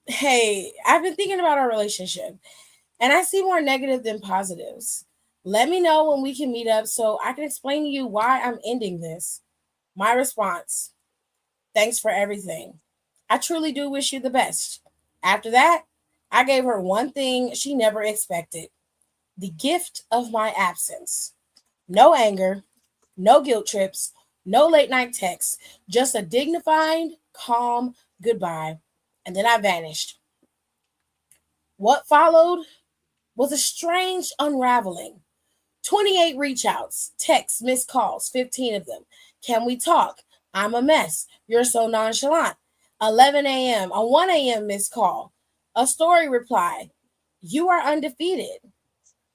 Hey, I've been thinking about our relationship and I see more negative than positives. Let me know when we can meet up so I can explain to you why I'm ending this. My response: thanks for everything. I truly do wish you the best. After that, I gave her one thing she never expected: the gift of my absence. No anger, no guilt trips, no late night texts, just a dignified, calm goodbye. And then I vanished. What followed was a strange unraveling. 28 reach outs, texts, missed calls, 15 of them. Can we talk? I'm a mess. You're so nonchalant. 11 a.m., a 1 a.m. missed call. A story reply. You are undefeated.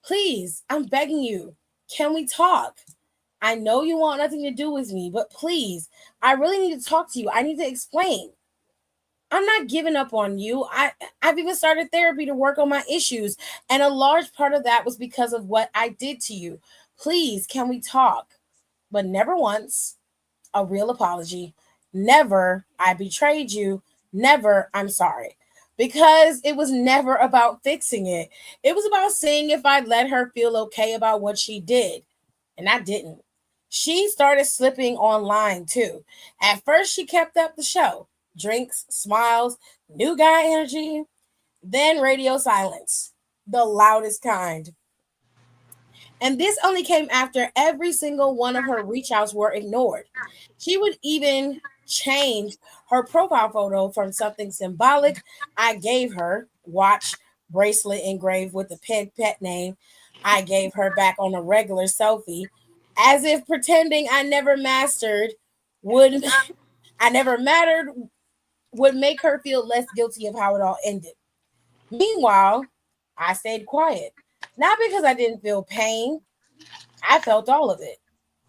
Please, I'm begging you. Can we talk? I know you want nothing to do with me, but please, I really need to talk to you. I need to explain. I'm not giving up on you. I've even started therapy to work on my issues, and a large part of that was because of what I did to you. Please, can we talk? But never once a real apology. Never I betrayed you. Never I'm sorry. Because it was never about fixing it. It was about seeing if I'd let her feel okay about what she did. And I didn't. She started slipping online too. At first, she kept up the show: drinks, smiles, new guy energy, then radio silence, the loudest kind. And this only came after every single one of her reach outs were ignored. She would even change her profile photo from something symbolic I gave her, watch, bracelet engraved with the pet name I gave her, back on a regular selfie, as if pretending I never mastered would I never mattered would make her feel less guilty of how it all ended. Meanwhile, I stayed quiet. Not because I didn't feel pain, I felt all of it.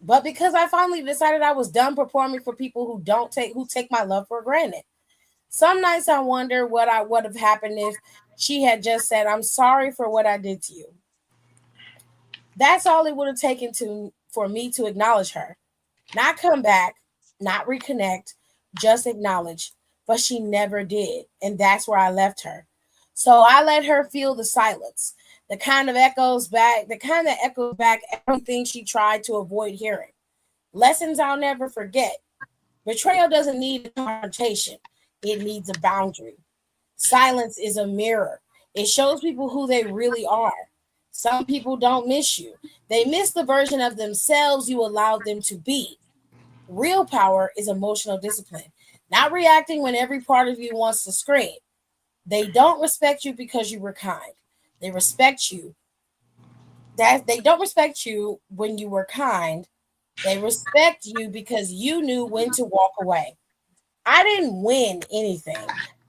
But because I finally decided I was done performing for people who take my love for granted. Some nights I wonder what I would have happened if she had just said, "I'm sorry for what I did to you." That's all it would have taken to for me to acknowledge her. Not come back, not reconnect, just acknowledge. But she never did. And that's where I left her. So I let her feel the silence, the kind that echoes back everything she tried to avoid hearing. Lessons I'll never forget. Betrayal doesn't need a confrontation, it needs a boundary. Silence is a mirror. It shows people who they really are. Some people don't miss you. They miss the version of themselves you allowed them to be. Real power is emotional discipline, not reacting when every part of you wants to scream. They don't respect you because you were kind. They respect you. That they don't respect you when you were kind. They respect you because you knew when to walk away. I didn't win anything.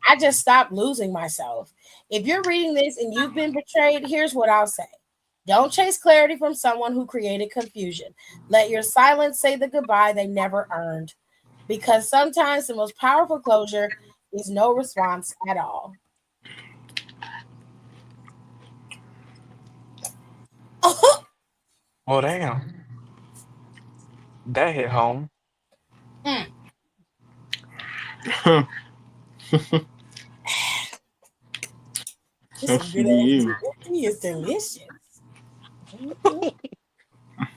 I just stopped losing myself. If you're reading this and you've been betrayed, here's what I'll say. Don't chase clarity from someone who created confusion. Let your silence say the goodbye they never earned. Because sometimes the most powerful closure is no response at all. Well, damn, that hit home. Mm, this is good ass you. tea. This tea is delicious. Mhm.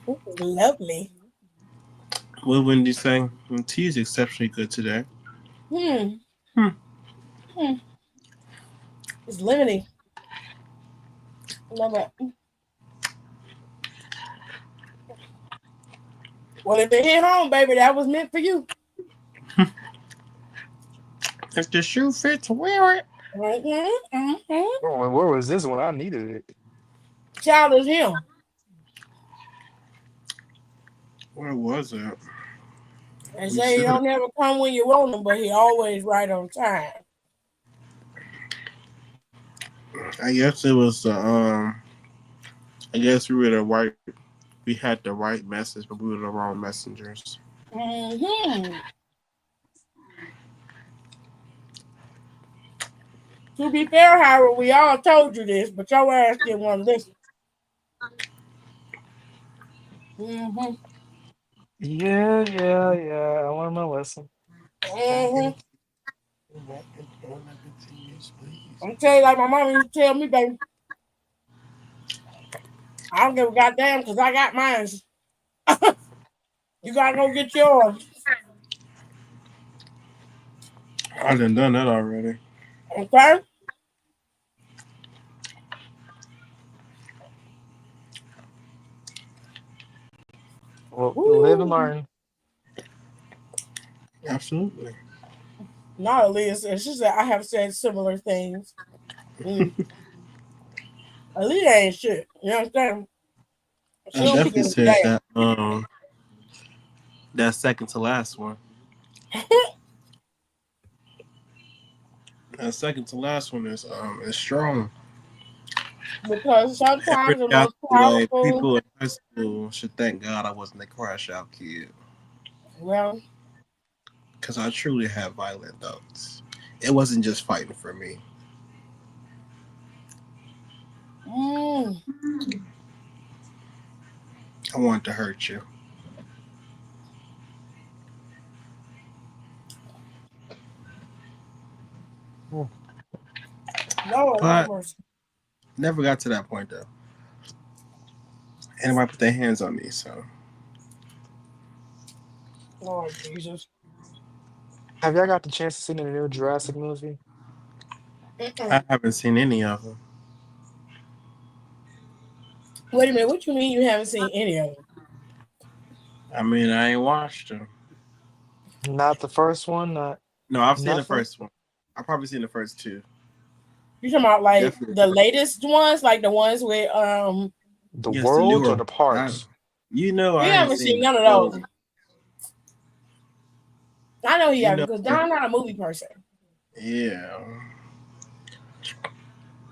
This is lovely. What would you say? Tea is exceptionally good today. Hmm. Hmm. Hmm. It's lemony. Love it. Well, if it hit home, baby, that was meant for you. If the shoe fits, wear it. Mm-hmm. Oh, where was this when I needed it? Child is him. Where was it? They We say he should. don't never come when you want him, but he always right on time. I guess it was the I guess we were the right. We had the right message, but we were the wrong messengers. Mm-hmm. To be fair, Howard, we all told you this, but your ass didn't want to listen. Mm-hmm. Yeah, yeah, yeah. I learned my lesson. Mm-hmm. I'm telling you, like my mama used to tell me, baby, I don't give a goddamn because I got mine. You gotta go get yours. I done that already. Okay? Well, live and Woo. learn. Absolutely. Not Aaliyah. She said I have said similar things. Mm. Aaliyah ain't shit. You understand? She I don't be definitely giving said a that. That second to last one. damn. That second to last one is strong. Because Every sometimes the day I most feel like powerful, people in high school should thank God I wasn't a crash out kid, well, because I truly had violent thoughts. It wasn't just fighting for me. mm, I wanted to hurt you. Mm. Lord have But mercy. never got to that point though. Anybody put their hands on me, so Lord Jesus. Have y'all got the chance to see the new Jurassic movie? Mm-mm. I haven't seen any of them. Wait a minute. What you mean you haven't seen any of them? I mean, I ain't watched them. Not the first one, not No, I've seen the nothing. first one. I've probably seen the first two. You talking about like Definitely the the first. latest ones, like the ones with The Yes, the worlds or newer. the I, parts? you know, he I ain't haven't seen seen the none of old. those. I know he You haven't know, because Don's not a movie person. yeah.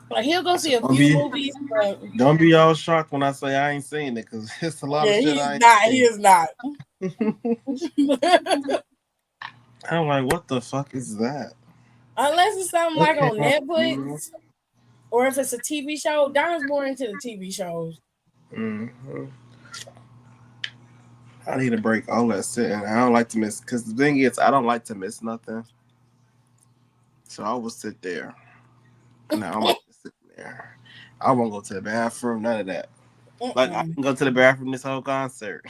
Like he'll go So see a few movies, but don't be all shocked when I say I ain't seen it, because it's a lot of yeah, shit he's I ain't not. He seen. is not. I'm like, what the fuck is that? Unless it's something What like came on out? Mhm. Netflix or if it's a TV show. Don's more into the TV shows. Mhm. I need a break. All that sitting. I don't like to miss. Because the thing is, I don't like to miss nothing. So I will sit there. No, I'm not sitting there. I won't go to the bathroom. None of that. Like I Mm-mm. can go to the bathroom this whole concert,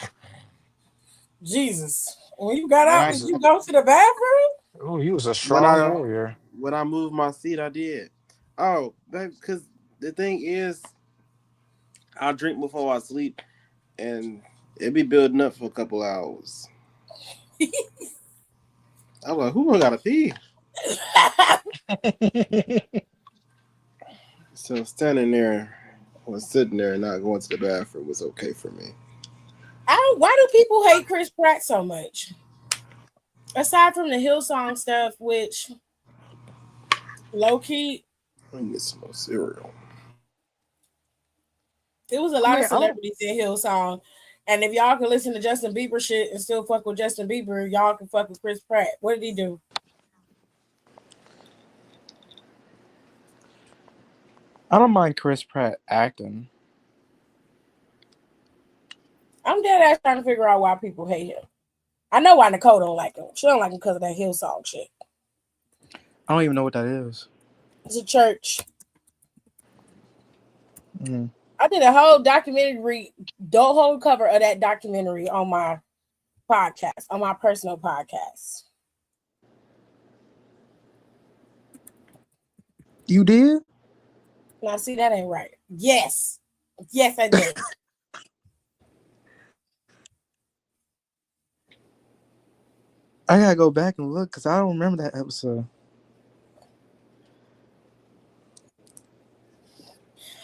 Jesus. When you got but out, I did you go to the bathroom? Oh, he was a when strong I warrior. when I moved my seat, I did. Oh, because the thing is, I'll drink before I sleep, and it be building up for a couple hours. I'm like, who I gotta pee? So standing there, or sitting there and not going to the bathroom was okay for me. Why do people hate Chris Pratt so much? Aside from the Hillsong stuff, which low key, I need some more cereal. it was a I lot of mean, I don't. celebrities in Hillsong. And if y'all can listen to Justin Bieber shit and still fuck with Justin Bieber, y'all can fuck with Chris Pratt. What did he do? I don't mind Chris Pratt acting. I'm dead ass trying to figure out why people hate him. I know why Nicole don't like him. She don't like him because of that Hillsong shit. I don't even know what that is. It's a church. Mm. I did a whole documentary, the whole cover of that documentary on my podcast, on my personal podcast. You did? Now, see, that ain't right. Yes. Yes, I did. I gotta go back and look because I don't remember that episode.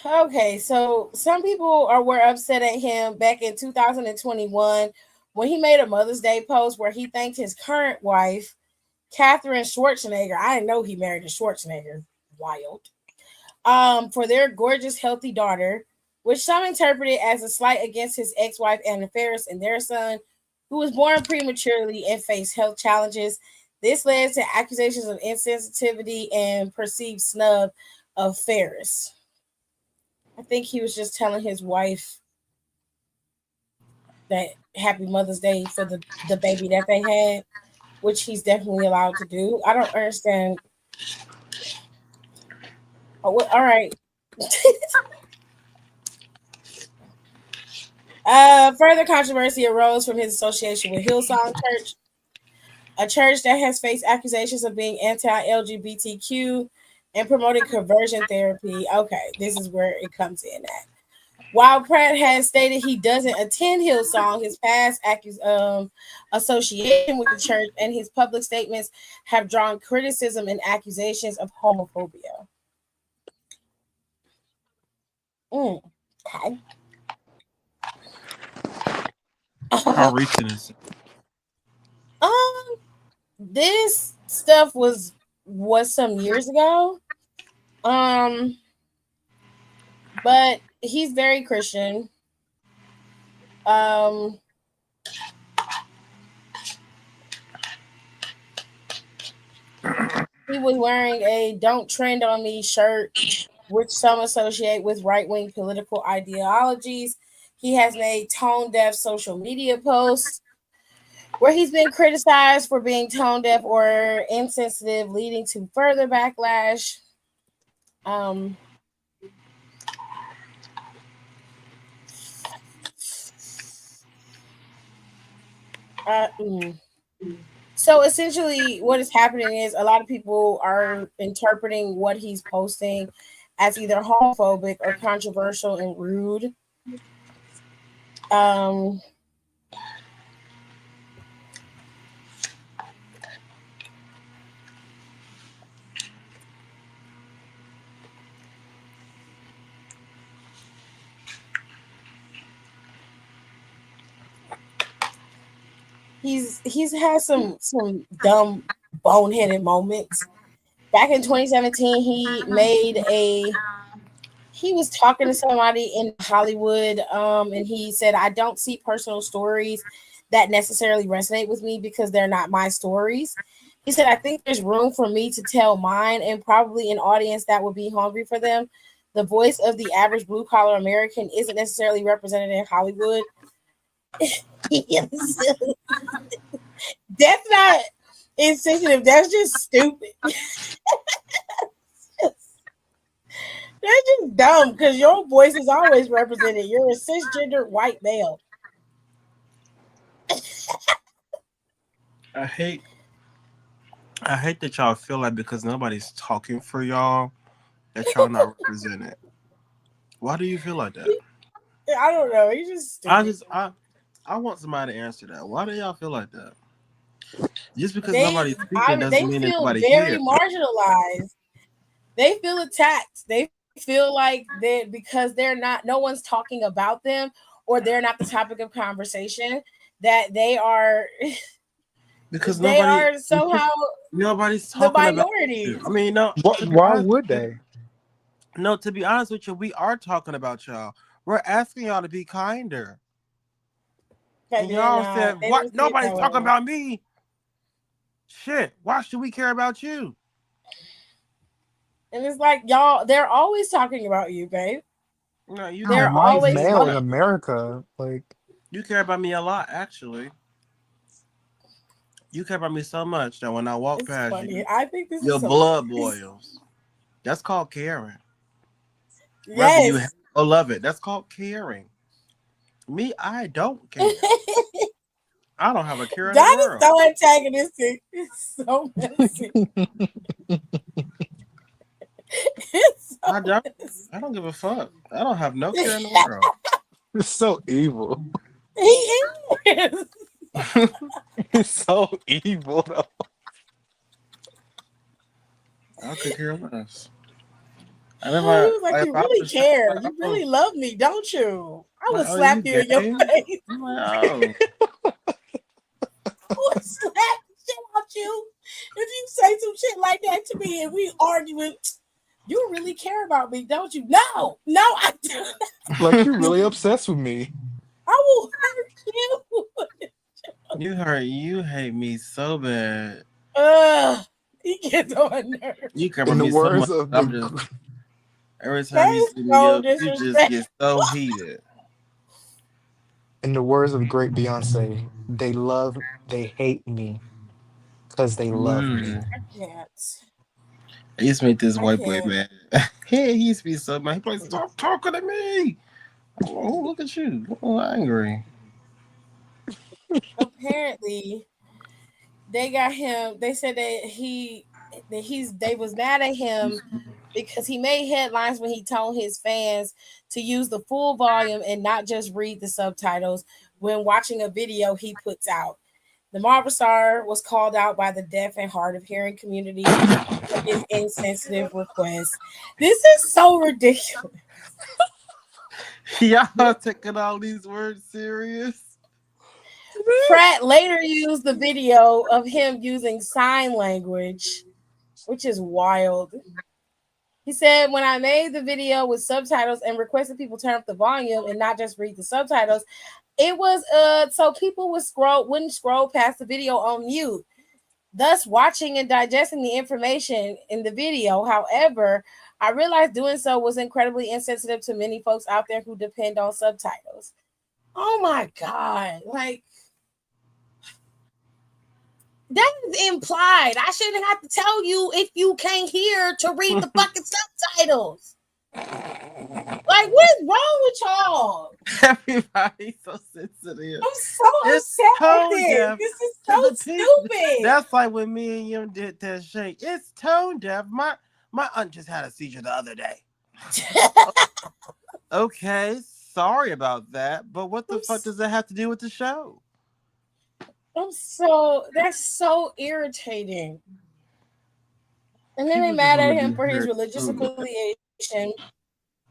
Okay, so some people were upset at him back in 2021 when he made a Mother's Day post where he thanked his current wife, Catherine Schwarzenegger. I didn't know he married a Schwarzenegger. Wild. For their gorgeous, healthy daughter, which some interpreted as a slight against his ex-wife Anna Faris and their son, who was born prematurely and faced health challenges. This led to accusations of insensitivity and perceived snub of Faris. I think he was just telling his wife that Happy Mother's Day for the baby that they had, which he's definitely allowed to do. I don't understand. Oh, all right. Further controversy arose from his association with Hillsong Church, a church that has faced accusations of being anti-LGBTQ and promoting conversion therapy. Okay, this is where it comes in at. While Pratt has stated he doesn't attend Hillsong, his past association with the church and his public statements have drawn criticism and accusations of homophobia. Okay. How recent is it? um, this stuff was some years ago. But he's very Christian. Um, he was wearing a "Don't Trend on Me" shirt, which some associate with right-wing political ideologies. He has made tone-deaf social media posts where he's been criticized for being tone-deaf or insensitive, leading to further backlash. Um, uh, mm. So essentially, what is happening is a lot of people are interpreting what he's posting as either homophobic or controversial and rude. Um, he's had some dumb boneheaded moments. Back in 2017, he was talking to somebody in Hollywood, and he said, "I don't see personal stories that necessarily resonate with me because they're not my stories." He said, "I think there's room for me to tell mine and probably an audience that would be hungry for them. The voice of the average blue collar American isn't necessarily represented in Hollywood." That's not insensitive. That's just stupid. That's just dumb because your voice is always represented. You're a cisgender white male. I hate I hate that y'all feel like because nobody's talking for y'all that y'all not represented. Why do you feel like that? I don't know. He's just I stupid. just I want somebody to answer that. Why do y'all feel like that? Just because They nobody's speaking they doesn't mean that feel nobody very cares. marginalized. They feel attacked. They feel like that because they're not, no one's talking about them, or they're not the topic of conversation, that they are Because they are somehow nobody's the talking about minority. you. I mean, no, What? to be Why honest would with you, they? no, to be honest with you, we are talking about y'all. We're asking y'all to be kinder. But And they're y'all not. said, They what? don't see it Nobody's that talking way. about me. Shit. Why should we care about you? And it's like, y'all, they're always talking about you, babe. No, you I'm a care They're about me white always male in talking. America. Like, You care about me a lot, actually. You care about me so much that when I walk It's past funny. you, I think this is your so blood funny. boils. That's called caring. Whether you hate Yes. or love it, that's called caring. Me, I don't care. That I don't have a care in the is world. so antagonistic. It's so messy. It's I so don't. messy. I don't give a fuck. I don't have no care in the world. it's so evil. He is. It's so evil though. I could care less. And if Oh, he I, was like, if you I really was shit, care. like, You oh, really love me, don't you? I like, would oh, slap you you in your gay? face. I'm like, oh, I would slap the shit out you if you say some shit like that to me and we arguing. You really care about me, don't you? No, no, I do not. Like you're really obsessed with me. I will hurt you. you hate me so bad. He gets on my nerves. You care In about the me so words much. of I'm just the every That time you is see me so up, you just disrespectful. get so heated. in the words of great Beyonce, they hate me because they love me. Mm. I can't. I used to make this I white boy can't. mad. He used to be so mad. He probably stop talking to me. Oh, look at you. Oh, angry. Apparently, they got him. They said they was mad at him because he made headlines when he told his fans to use the full volume and not just read the subtitles when watching a video he puts out. The Marvel star was called out by the deaf and hard of hearing community for his insensitive request. This is so ridiculous. Y'all taking all these words serious? Pratt later used the video of him using sign language, which is wild. He said, when I made the video with subtitles and requested people turn up the volume and not just read the subtitles, it was so people wouldn't scroll past the video on mute, thus watching and digesting the information in the video. However, I realized doing so was incredibly insensitive to many folks out there who depend on subtitles. Oh my god. Like, that is implied. I shouldn't have to tell you if you can't hear to read the fucking subtitles. Like, what's wrong with y'all? Everybody's so sensitive. I'm so It's upset at tone this. deaf This is to so the people. stupid. That's like when me and you did that shake. It's tone deaf. My aunt just had a seizure the other day. Okay, sorry about that. But what the fuck does that have to do with the show? That's so irritating. And then they People just mad want at to be him for his heard religious so bad. affiliation.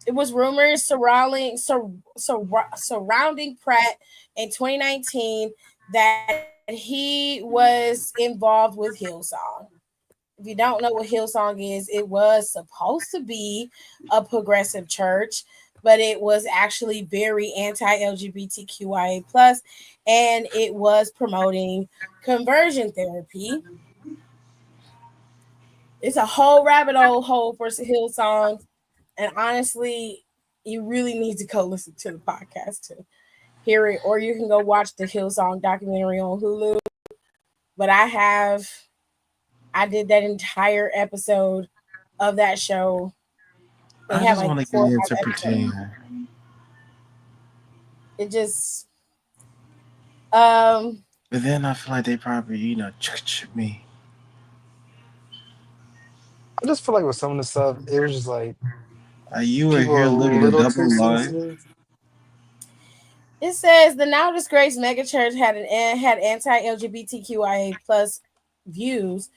It was rumors surrounding Pratt in 2019 that he was involved with Hillsong. If you don't know what Hillsong is, it was supposed to be a progressive church, but it was actually very anti-LGBTQIA plus, and it was promoting conversion therapy. It's a whole rabbit hole for Hillsong, and honestly, you really need to go listen to the podcast to hear it, or you can go watch the Hillsong documentary on Hulu. But I did that entire episode of that show. They I have just like want to get 4 or into 5 episodes. pretend. It just um But then I feel like they probably, judge me. I just feel like with some of the stuff, it was just like You were people are here a living a little too double life. sensitive. It says the now disgraced megachurch had anti-LGBTQIA plus views,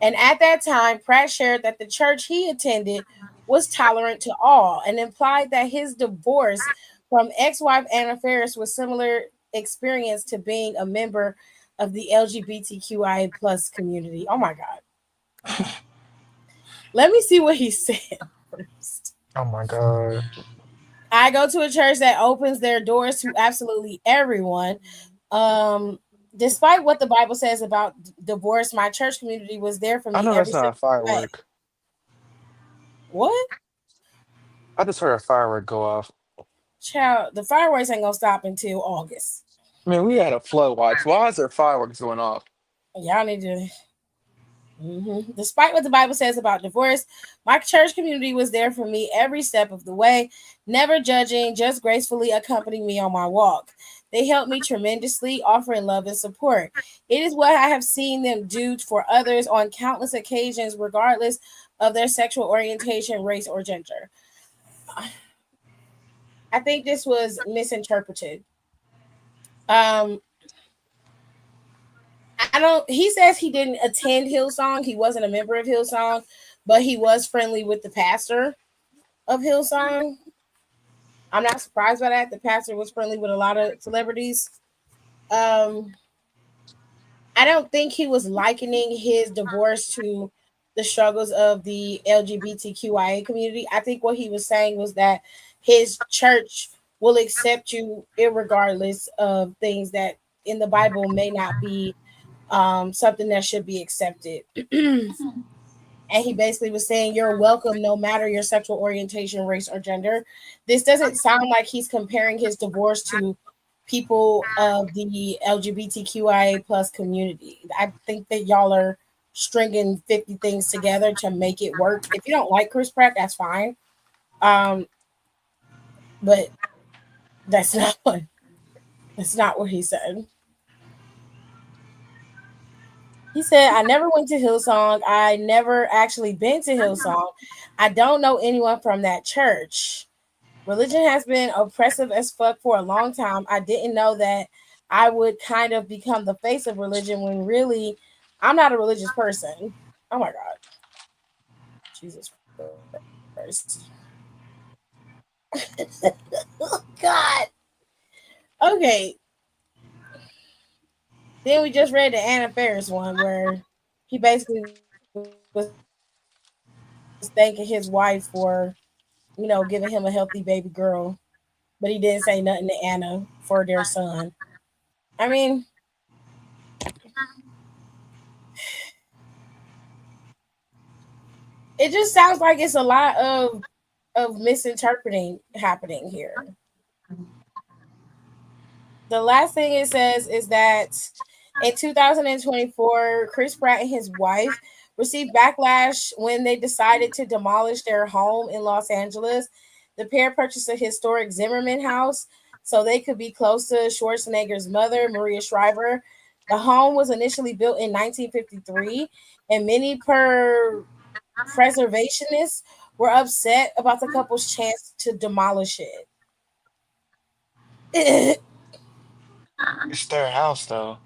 and at that time, Pratt shared that the church he attended was tolerant to all, and implied that his divorce from ex-wife Anna Faris was similar experience to being a member of the LGBTQIA plus community. Oh my god! Let me see what he said first. Oh my God. I go to a church that opens their doors to absolutely everyone. Um, Despite what the Bible says about divorce, my church community was there for I me know every that's not step a of the way. firework. What? I just heard a firework go off. Child, the fireworks ain't gonna stop until August. I mean, we had a flood watch. Why is there fireworks going off? Y'all need to. Despite what the Bible says about divorce, my church community was there for me every step of the way, never judging, just gracefully accompanying me on my walk. They helped me tremendously, offering love and support. It is what I have seen them do for others on countless occasions, regardless of their sexual orientation, race, or gender. I think this was misinterpreted. Um, I don't. He says he didn't attend Hillsong. He wasn't a member of Hillsong, but he was friendly with the pastor of Hillsong. I'm not surprised by that. The pastor was friendly with a lot of celebrities. Um, I don't think he was likening his divorce to the struggles of the LGBTQIA community. I think what he was saying was that his church will accept you irregardless of things that in the Bible may not be something that should be accepted. And he basically was saying you're welcome no matter your sexual orientation, race, or gender. This doesn't sound like he's comparing his divorce to people of the LGBTQIA plus community. I think that y'all are stringing 50 things together to make it work. If you don't like Chris Pratt, that's fine. Um, but that's not what he said. He said, I never went to Hillsong. I never actually been to Hillsong. I don't know anyone from that church. Religion has been oppressive as fuck for a long time. I didn't know that I would kind of become the face of religion when really I'm not a religious person. Oh my God. Jesus Christ. Oh God. Okay. Then we just read the Anna Faris one where he basically was thanking his wife for, giving him a healthy baby girl, but he didn't say nothing to Anna for their son. I mean, it just sounds like it's a lot of misinterpreting happening here. The last thing it says is that in 2024, Chris Pratt and his wife received backlash when they decided to demolish their home in Los Angeles. The pair purchased a historic Zimmerman house so they could be close to Schwarzenegger's mother, Maria Shriver. The home was initially built in 1953, and many preservationists were upset about the couple's chance to demolish it. It's their house, though.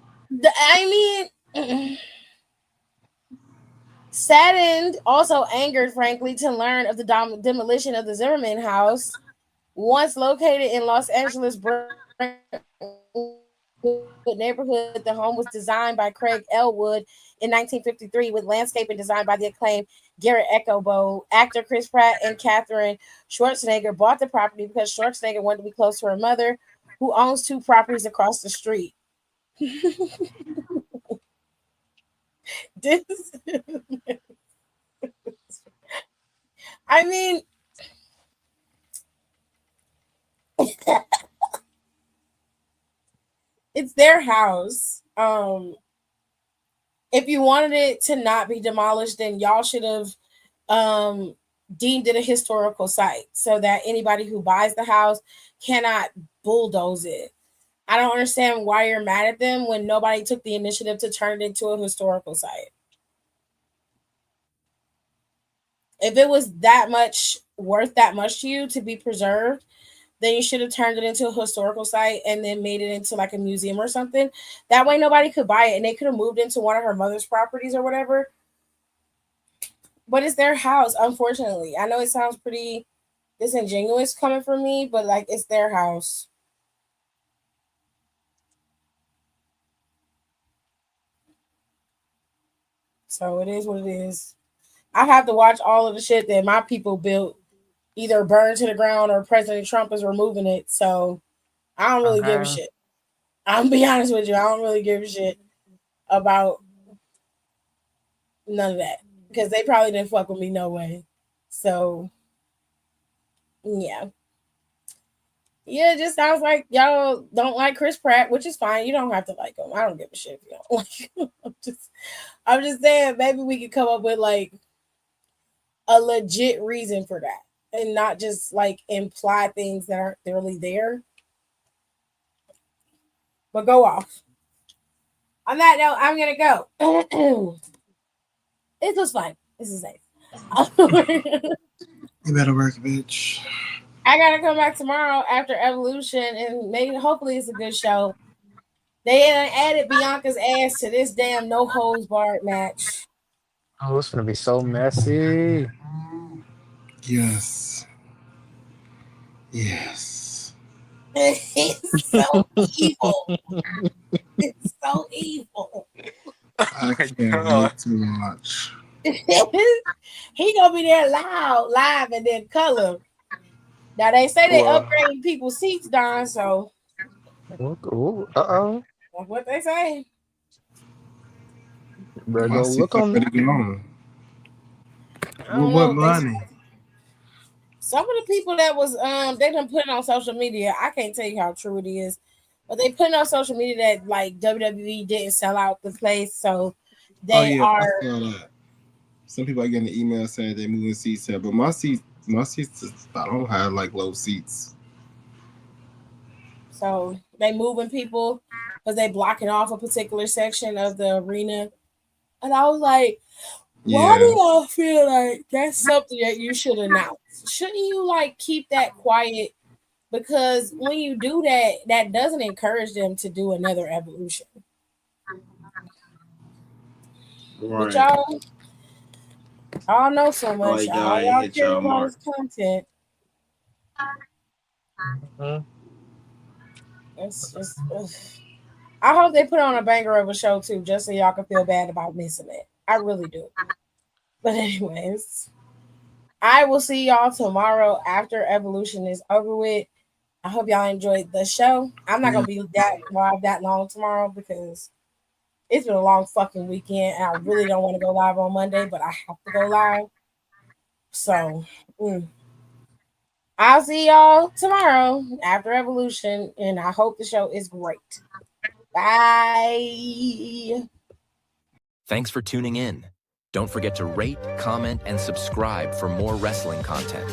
I mean, saddened, also angered, frankly, to learn of the demolition of the Zimmerman house, once located in Los Angeles neighborhood. The home was designed by Craig Elwood in 1953 with landscaping designed by the acclaimed Garrett Echobo. Actor Chris Pratt and Catherine Schwarzenegger bought the property because Schwarzenegger wanted to be close to her mother, who owns two properties across the street. This, I mean, it's their house. If you wanted it to not be demolished, then y'all should have um deemed it a historical site so that anybody who buys the house cannot bulldoze it. I don't understand why you're mad at them when nobody took the initiative to turn it into a historical site. If it was that much worth that much to you to be preserved, then you should have turned it into a historical site and then made it into like a museum or something. That way nobody could buy it and they could have moved into one of her mother's properties or whatever. But it's their house, unfortunately. I know it sounds pretty disingenuous coming from me, but like it's their house. So it is what it is. I have to watch all of the shit that my people built either burned to the ground or President Trump is removing it. So I don't really give a shit. I'm gonna be honest with you. I don't really give a shit about none of that because they probably didn't fuck with me no way. So yeah. Yeah, it just sounds like y'all don't like Chris Pratt, which is fine. You don't have to like him. I don't give a shit if you don't like him. I'm just saying maybe we could come up with like a legit reason for that and not just like imply things that aren't really there. But go off. On that note, I'm gonna go. It was fun. This is nice. You better work, bitch. I gotta come back tomorrow after Evolution, and maybe hopefully it's a good show. They added Bianca's ass to this damn no holds barred match. Oh, it's gonna be so messy. Yes. Yes. It's so evil. It's so evil. I can't wait to watch. He gonna be there live, and then color. Now they say they upgrading people's seats, Don. So, uh-oh. That's what they say. Better go look on it. What money? Some of the people that was they done put it on social media. I can't tell you how true it is, but they put it on social media that like WWE didn't sell out the place, so they are. I saw that. Some people are getting an email saying they're moving seats here, but my seats, I don't have like low seats. So they moving people because they blocking off a particular section of the arena, and I was like, why do y'all feel like that's something that you should announce? Shouldn't you like keep that quiet? Because when you do that, that doesn't encourage them to do another Evolution. Right. But y'all know so much. Y'all care about his content. It's just. I hope they put on a banger of a show too, just so y'all can feel bad about missing it. I really do. But anyways, I will see y'all tomorrow after Evolution is over with. I hope y'all enjoyed the show. I'm not gonna be that long tomorrow because it's been a long fucking weekend, and I really don't want to go live on Monday, but I have to go live. So I'll see y'all tomorrow after Evolution, and I hope the show is great. Bye. Thanks for tuning in. Don't forget to rate, comment, and subscribe for more wrestling content.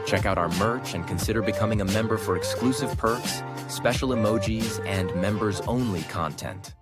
Check out our merch and consider becoming a member for exclusive perks, special emojis, and members-only content.